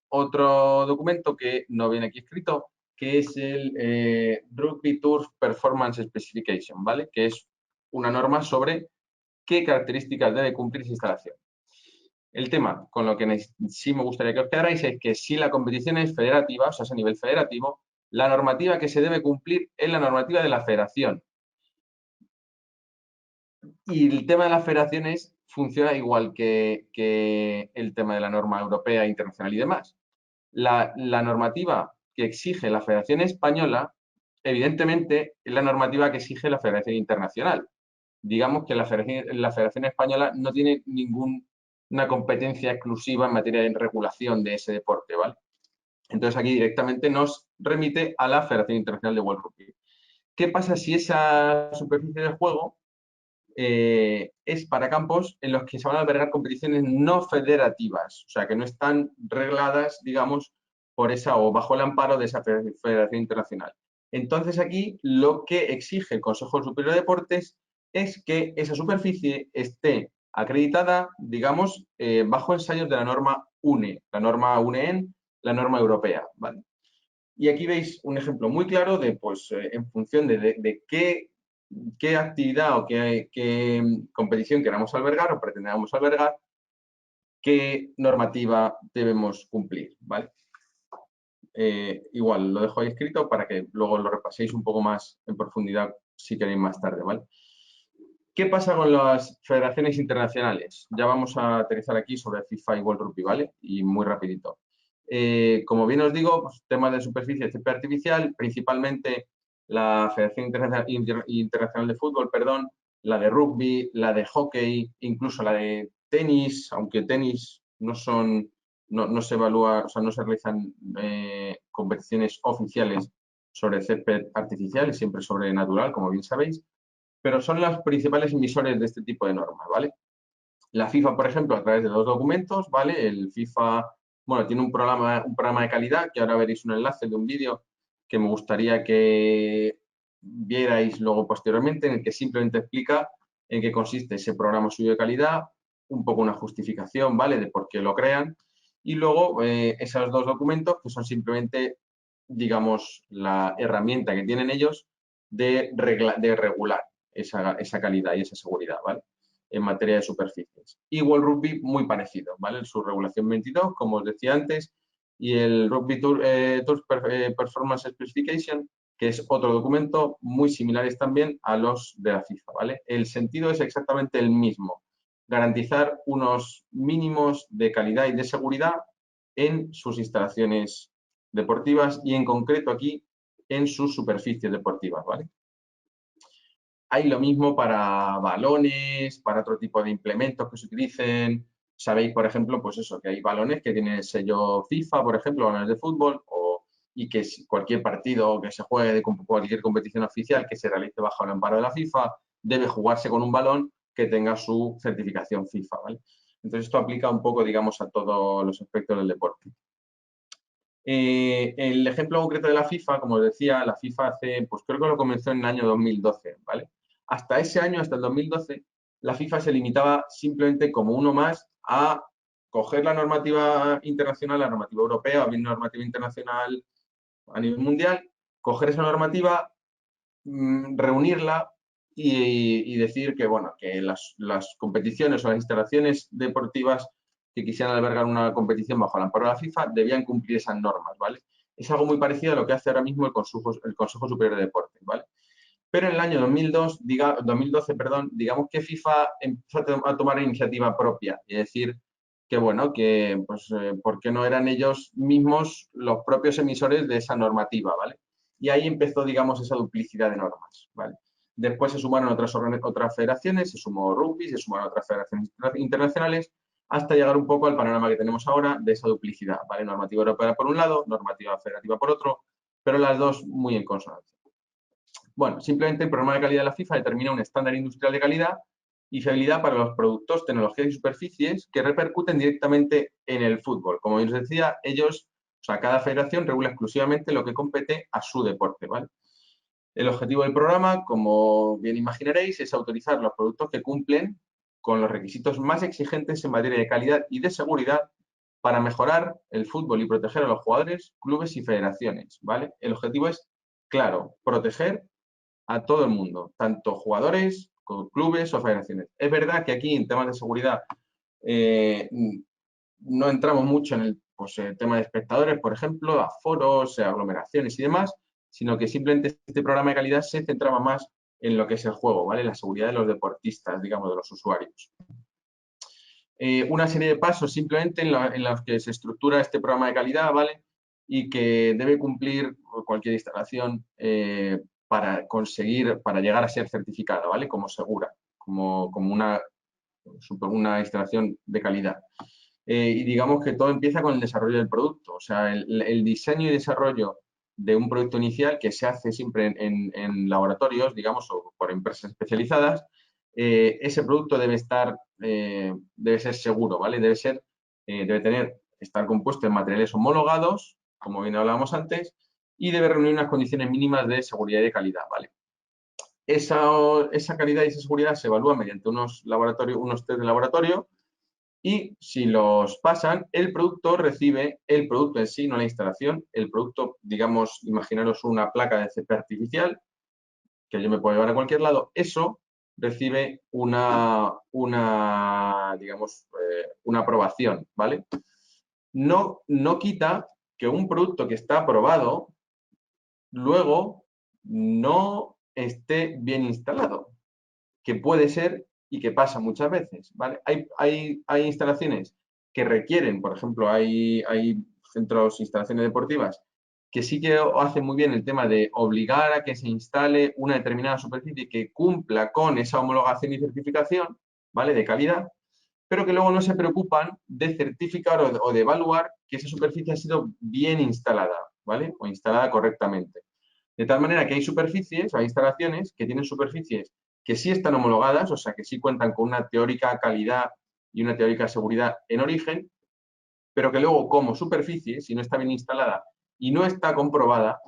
otro documento que no viene aquí escrito, que es el Rugby Tour Performance Specification, ¿vale? Que es una norma sobre qué características debe cumplir esa instalación. El tema con lo que sí me gustaría que os quedarais es que si la competición es federativa, o sea, es a nivel federativo, la normativa que se debe cumplir es la normativa de la federación. Y el tema de las federaciones funciona igual que el tema de la norma europea, internacional y demás. La normativa que exige la Federación Española, evidentemente, es la normativa que exige la Federación Internacional. Digamos que la Federación Española no tiene ninguna competencia exclusiva en materia de regulación de ese deporte, ¿vale? Entonces aquí directamente nos remite a la Federación Internacional de World Rugby. ¿Qué pasa si esa superficie de juego es para campos en los que se van a albergar competiciones no federativas, o sea, que no están regladas, digamos, por esa o bajo el amparo de esa Federación Internacional? Entonces aquí lo que exige el Consejo Superior de Deportes es que esa superficie esté acreditada, digamos, bajo ensayos de la norma UNE, la norma UNEN, la norma europea, ¿vale? Y aquí veis un ejemplo muy claro de, pues, en función de qué actividad o qué competición queramos albergar o pretendamos albergar, qué normativa debemos cumplir, ¿vale? Igual, lo dejo ahí escrito para que luego lo repaséis un poco más en profundidad si queréis más tarde, ¿vale? ¿Qué pasa con las federaciones internacionales? Ya vamos a aterrizar aquí sobre FIFA y World Rugby, ¿vale? Y muy rapidito. Como bien os digo, pues, temas de superficie de césped artificial, principalmente la Federación Internacional de Fútbol, perdón, la de rugby, la de hockey, incluso la de tenis, aunque tenis no se evalúa, o sea, no se realizan competiciones oficiales sobre césped artificial, es siempre sobre natural, como bien sabéis, pero son los principales emisores de este tipo de normas, ¿vale? La FIFA, por ejemplo, a través de dos documentos, ¿vale? El FIFA bueno, tiene un programa de calidad, que ahora veréis un enlace de un vídeo que me gustaría que vierais luego posteriormente, en el que simplemente explica en qué consiste ese programa suyo de calidad, un poco una justificación, ¿vale?, de por qué lo crean, y luego esos dos documentos que son simplemente, digamos, la herramienta que tienen ellos de regular esa calidad y esa seguridad, ¿vale?, en materia de superficies. Y World Rugby muy parecido, ¿vale?, su regulación 22, como os decía antes, y el Rugby Tools Performance Specification, que es otro documento muy similares también a los de la FIFA, ¿vale? El sentido es exactamente el mismo, garantizar unos mínimos de calidad y de seguridad en sus instalaciones deportivas y en concreto aquí en sus superficies deportivas, ¿vale? Hay lo mismo para balones, para otro tipo de implementos que se utilicen. Sabéis, por ejemplo, pues eso, que hay balones que tienen el sello FIFA, por ejemplo, balones de fútbol, y que cualquier partido que se juegue de cualquier competición oficial que se realice bajo el amparo de la FIFA debe jugarse con un balón que tenga su certificación FIFA, ¿vale? Entonces, esto aplica un poco, digamos, a todos los aspectos del deporte. El ejemplo concreto de la FIFA, como os decía, la FIFA hace, pues creo que lo comenzó en el año 2012, ¿vale? Hasta ese año, hasta el 2012, la FIFA se limitaba simplemente como uno más a coger la normativa internacional, la normativa europea o bien normativa internacional a nivel mundial, coger esa normativa, reunirla y decir que, bueno, que las competiciones o las instalaciones deportivas que quisieran albergar una competición bajo el amparo de la FIFA debían cumplir esas normas, ¿vale? Es algo muy parecido a lo que hace ahora mismo el Consejo Superior de Deportes, ¿vale? Pero en el año 2012, digamos que FIFA empezó a tomar iniciativa propia y decir que, bueno, que pues, ¿por qué no eran ellos mismos los propios emisores de esa normativa, ¿vale? Y ahí empezó, digamos, esa duplicidad de normas, ¿vale? Después se sumaron otras federaciones, se sumó Rugby, se sumaron otras federaciones internacionales, hasta llegar un poco al panorama que tenemos ahora de esa duplicidad, ¿vale? Normativa europea por un lado, normativa federativa por otro, pero las dos muy en consonancia. Bueno, simplemente el programa de calidad de la FIFA determina un estándar industrial de calidad y fiabilidad para los productos, tecnologías y superficies que repercuten directamente en el fútbol. Como os decía, cada federación regula exclusivamente lo que compete a su deporte, ¿vale? El objetivo del programa, como bien imaginaréis, es autorizar los productos que cumplen con los requisitos más exigentes en materia de calidad y de seguridad para mejorar el fútbol y proteger a los jugadores, clubes y federaciones, ¿vale? El objetivo es, claro, proteger a todo el mundo, tanto jugadores, clubes o federaciones. Es verdad que aquí en temas de seguridad no entramos mucho en el tema de espectadores, por ejemplo, aforos, aglomeraciones y demás, sino que simplemente este programa de calidad se centraba más en lo que es el juego, ¿vale? La seguridad de los deportistas, digamos, de los usuarios. Una serie de pasos simplemente en los que se estructura este programa de calidad, ¿vale? Y que debe cumplir cualquier instalación para llegar a ser certificada, ¿vale? Como segura, como una instalación de calidad. Y digamos que todo empieza con el desarrollo del producto, o sea, el diseño y desarrollo de un producto inicial que se hace siempre en laboratorios, digamos, o por empresas especializadas. Ese producto debe ser seguro, ¿vale? Debe estar compuesto en materiales homologados, como bien hablábamos antes, y debe reunir unas condiciones mínimas de seguridad y de calidad, ¿vale? Esa calidad y esa seguridad se evalúa mediante unos test de laboratorio, y si los pasan, el producto en sí, no la instalación, el producto, digamos, imaginaros una placa de césped artificial, que yo me puedo llevar a cualquier lado, eso recibe digamos, una aprobación, ¿vale? No quita que un producto que está aprobado luego no esté bien instalado, que puede ser y que pasa muchas veces, ¿vale? Hay instalaciones que requieren, por ejemplo, hay centros, instalaciones deportivas que sí que hacen muy bien el tema de obligar a que se instale una determinada superficie que cumpla con esa homologación y certificación, ¿vale? De calidad, pero que luego no se preocupan de certificar o de evaluar que esa superficie ha sido bien instalada, ¿vale? O instalada correctamente. De tal manera que hay instalaciones que tienen superficies que sí están homologadas, o sea, que sí cuentan con una teórica calidad y una teórica seguridad en origen, pero que luego como superficie, si no está bien instalada y no está comprobada,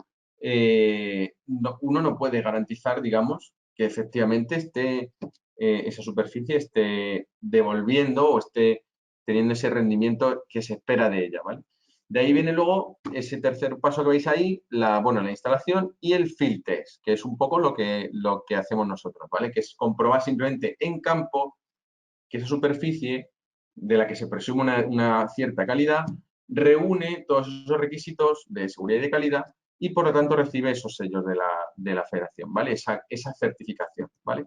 uno no puede garantizar, digamos, que efectivamente esa superficie esté devolviendo o esté teniendo ese rendimiento que se espera de ella, ¿vale? De ahí viene luego ese tercer paso que veis ahí, la instalación y el field test, que es un poco lo que hacemos nosotros, ¿vale? Que es comprobar simplemente en campo que esa superficie de la que se presume una cierta calidad reúne todos esos requisitos de seguridad y de calidad y por lo tanto recibe esos sellos de la federación, ¿vale? Esa certificación, ¿vale?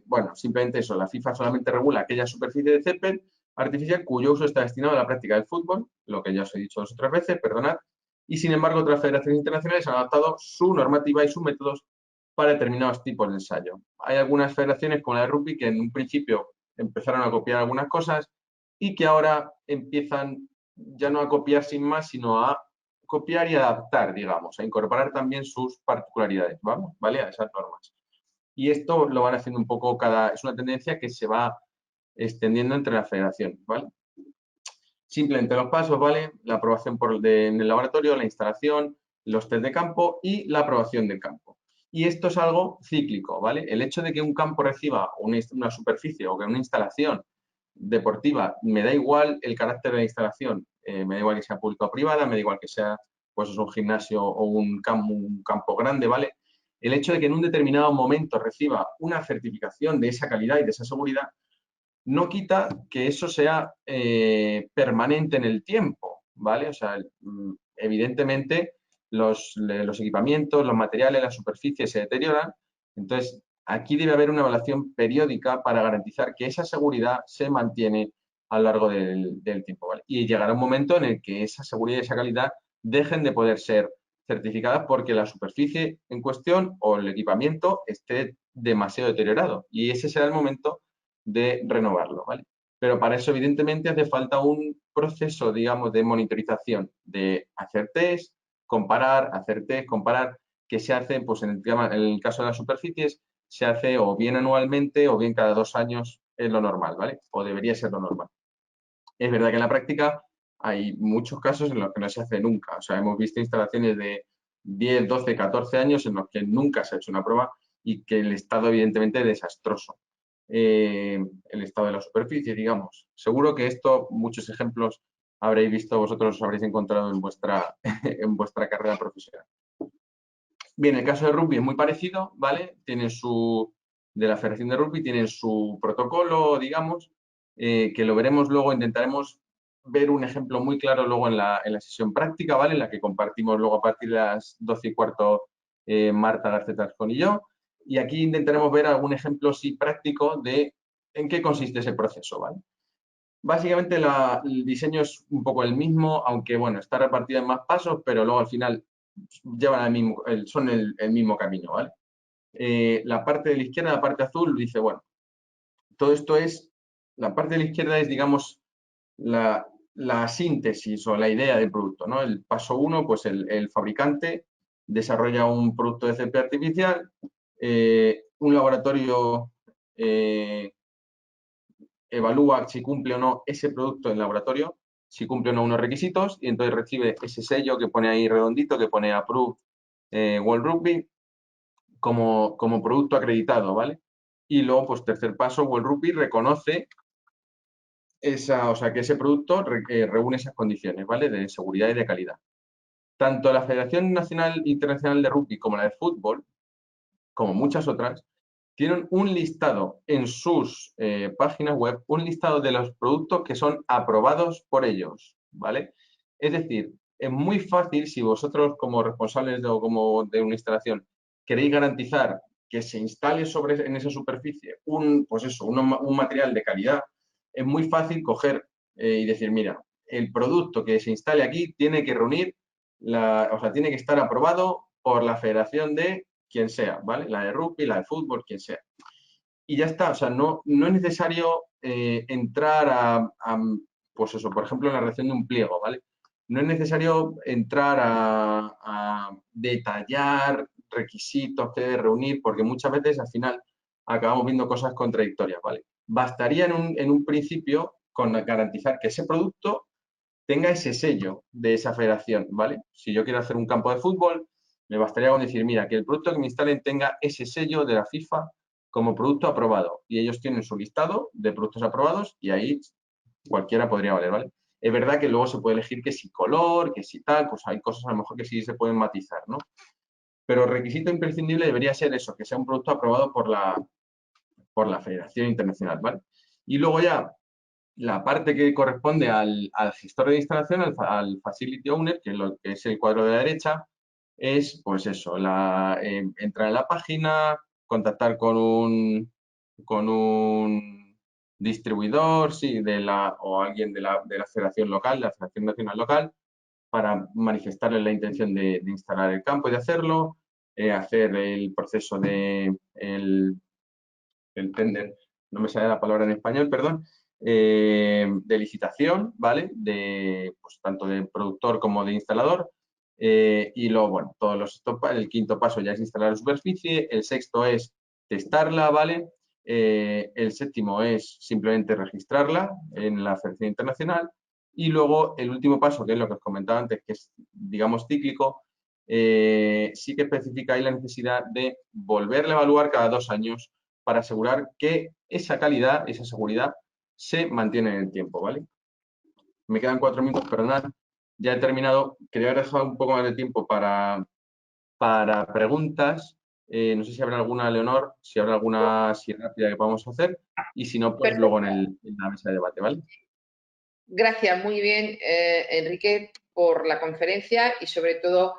Bueno, simplemente eso, la FIFA solamente regula aquella superficie de césped artificial cuyo uso está destinado a la práctica del fútbol, lo que ya os he dicho otras veces, perdonad, y sin embargo otras federaciones internacionales han adaptado su normativa y sus métodos para determinados tipos de ensayo. Hay algunas federaciones como la de rugby que en un principio empezaron a copiar algunas cosas y que ahora empiezan ya no a copiar sin más, sino a copiar y adaptar, digamos, a incorporar también sus particularidades, ¿vamos? ¿Vale? A esas normas. Y esto lo van haciendo un poco es una tendencia que se va extendiendo entre las federaciones, ¿vale? Simplemente los pasos, ¿vale? La aprobación en el laboratorio, la instalación, los test de campo y la aprobación del campo. Y esto es algo cíclico, ¿vale? El hecho de que un campo reciba una superficie o que una instalación deportiva, me da igual el carácter de la instalación, me da igual que sea pública o privada, me da igual que sea pues, un gimnasio o un campo grande, ¿vale? El hecho de que en un determinado momento reciba una certificación de esa calidad y de esa seguridad no quita que eso sea permanente en el tiempo, ¿vale? O sea, evidentemente los equipamientos, los materiales, las superficies se deterioran, entonces aquí debe haber una evaluación periódica para garantizar que esa seguridad se mantiene a lo largo del tiempo, ¿vale? Y llegará un momento en el que esa seguridad y esa calidad dejen de poder ser certificadas porque la superficie en cuestión o el equipamiento esté demasiado deteriorado y ese será el momento de renovarlo, ¿vale? Pero para eso, evidentemente, hace falta un proceso, digamos, de monitorización, de hacer test, comparar, hacer test, comparar, que se hace, pues en el caso de las superficies, se hace o bien anualmente o bien cada 2 años, es lo normal, ¿vale? O debería ser lo normal. Es verdad que en la práctica hay muchos casos en los que no se hace nunca. O sea, hemos visto instalaciones de 10, 12, 14 años en los que nunca se ha hecho una prueba y que el estado, evidentemente, es desastroso. El estado de la superficie, digamos. Seguro que esto, muchos ejemplos habréis visto, vosotros os habréis encontrado en vuestra, en vuestra carrera profesional. Bien, el caso de rugby es muy parecido, ¿vale? De la Federación de Rugby, tienen su protocolo, digamos, que lo veremos luego, intentaremos ver un ejemplo muy claro luego en la sesión práctica, ¿vale? En la que compartimos luego a partir de las 12:15 Marta García y yo. Y aquí intentaremos ver algún ejemplo sí práctico de en qué consiste ese proceso, ¿vale? Básicamente el diseño es un poco el mismo, aunque bueno, está repartido en más pasos, pero luego al final son el mismo camino, ¿vale? La parte de la izquierda, la parte azul, dice, bueno, todo esto la parte de la izquierda es, digamos, la síntesis o la idea del producto, ¿no? El paso 1, pues el fabricante desarrolla un producto de césped artificial, un laboratorio evalúa si cumple o no ese producto en laboratorio, si cumple o no unos requisitos, y entonces recibe ese sello que pone ahí redondito, que pone Approved World Rugby, como producto acreditado, ¿vale? Y luego, pues tercer paso, World Rugby reconoce o sea, que ese producto reúne esas condiciones, ¿vale? De seguridad y de calidad. Tanto la Federación Nacional Internacional de Rugby como la de Fútbol, como muchas otras, tienen un listado en sus páginas web, un listado de los productos que son aprobados por ellos, ¿vale? Es decir, es muy fácil si vosotros como responsables o como de una instalación queréis garantizar que se instale en esa superficie pues eso, un material de calidad, es muy fácil coger y decir, mira, el producto que se instale aquí tiene que reunir, o sea, tiene que estar aprobado por la Federación de quien sea, ¿vale? La de rugby, la de fútbol, quien sea. Y ya está, o sea, no es necesario entrar pues eso, por ejemplo, en la redacción de un pliego, ¿vale? No es necesario entrar a detallar requisitos que debe reunir, porque muchas veces al final acabamos viendo cosas contradictorias, ¿vale? Bastaría en un principio con garantizar que ese producto tenga ese sello de esa federación, ¿vale? Si yo quiero hacer un campo de fútbol, me bastaría con decir, mira, que el producto que me instalen tenga ese sello de la FIFA como producto aprobado. Y ellos tienen su listado de productos aprobados y ahí cualquiera podría valer, ¿vale? Es verdad que luego se puede elegir que si color, que si tal, pues hay cosas a lo mejor que sí se pueden matizar, ¿no? Pero requisito imprescindible debería ser eso, que sea un producto aprobado por la Federación Internacional, ¿vale? Y luego ya la parte que corresponde al gestor de instalación, al Facility Owner, que es lo que es el cuadro de la derecha, es pues eso, entrar en la página, contactar con un distribuidor, sí, o alguien de la federación local, de la Federación Nacional Local, para manifestarle la intención de instalar el campo y de hacerlo, hacer el proceso el tender, no me sale la palabra en español, perdón, de licitación, ¿vale? Pues, tanto de productor como de instalador. Y luego, bueno, el quinto paso ya es instalar la superficie, el sexto es testarla, ¿vale? El séptimo es simplemente registrarla en la Federación Internacional. Y luego el último paso, que es lo que os comentaba antes, que es, digamos, cíclico, sí que especifica ahí la necesidad de volverla a evaluar cada 2 años para asegurar que esa calidad, esa seguridad, se mantiene en el tiempo, ¿vale? Me quedan 4 minutos, perdonad. Ya he terminado. Quería haber dejado un poco más de tiempo para preguntas. No sé si habrá alguna, Leonor, si habrá alguna así rápida que podamos hacer. Y si no, pues luego Perfecto. en la mesa de debate, ¿vale? Gracias, muy bien, Enrique, por la conferencia y sobre todo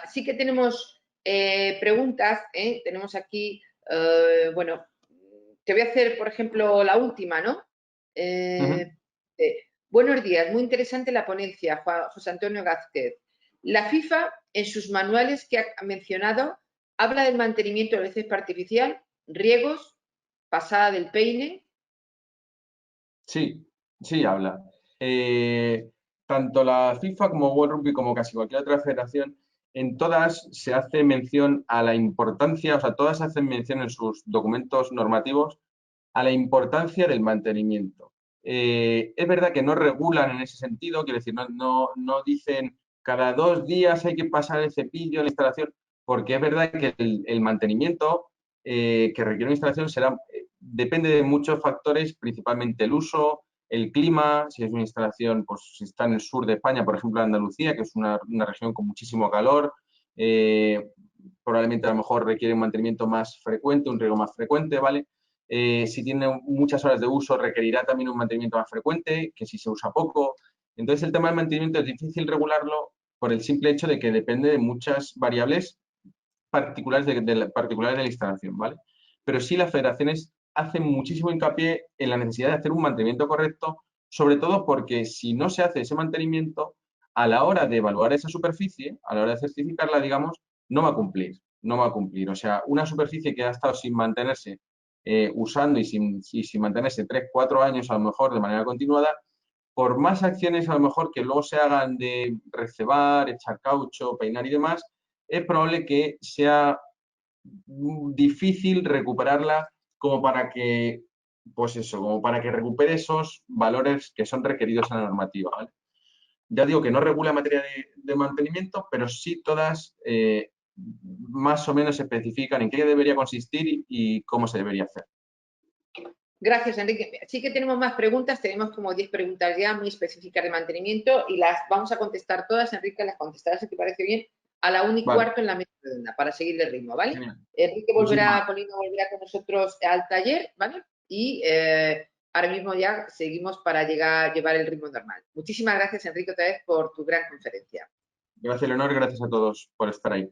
sí que tenemos preguntas, ¿eh? Tenemos aquí, bueno, te voy a hacer, por ejemplo, la última, ¿no? Ujú. Buenos días, muy interesante la ponencia, José Antonio Gázquez. La FIFA, en sus manuales que ha mencionado, habla del mantenimiento del césped artificial, riegos, pasada del peine. Sí, sí habla. Tanto la FIFA como World Rugby, como casi cualquier otra federación, en todas se hace mención a la importancia, o sea, todas hacen mención en sus documentos normativos a la importancia del mantenimiento. Es verdad que no regulan en ese sentido, quiero decir, no dicen cada 2 días hay que pasar el cepillo en la instalación, porque es verdad que el mantenimiento que requiere una instalación depende de muchos factores, principalmente el uso, el clima, si es una instalación, pues si está en el sur de España, por ejemplo, Andalucía, que es una región con muchísimo calor, probablemente a lo mejor requiere un mantenimiento más frecuente, un riego más frecuente, ¿vale? Si tiene muchas horas de uso, requerirá también un mantenimiento más frecuente que si se usa poco. Entonces, el tema del mantenimiento es difícil regularlo por el simple hecho de que depende de muchas variables particulares de la instalación, ¿vale? Pero sí las federaciones hacen muchísimo hincapié en la necesidad de hacer un mantenimiento correcto, sobre todo porque si no se hace ese mantenimiento, a la hora de evaluar esa superficie, a la hora de certificarla, digamos, no va a cumplir, no va a cumplir. O sea, una superficie que ha estado sin mantenerse usando y sin mantenerse 3, 4 años a lo mejor de manera continuada, por más acciones a lo mejor que luego se hagan de recebar, echar caucho, peinar y demás, es probable que sea difícil recuperarla como para que, pues eso, como para que recupere esos valores que son requeridos en la normativa, ¿vale? Ya digo que no regula en materia de mantenimiento, pero sí todas más o menos especifican en qué debería consistir y cómo se debería hacer. Gracias, Enrique. Sí que tenemos más preguntas, tenemos como 10 preguntas ya muy específicas de mantenimiento y las vamos a contestar todas, Enrique, las contestarás, si te parece bien, a la 1:15 Vale, en la mesa redonda para seguir el ritmo, ¿vale? genial. Enrique Muchísimas volverá con nosotros al taller, ¿vale? Y ahora mismo ya seguimos para llevar el ritmo normal. Muchísimas gracias, Enrique, otra vez por tu gran conferencia. gracias, Leonor, gracias a todos por estar ahí.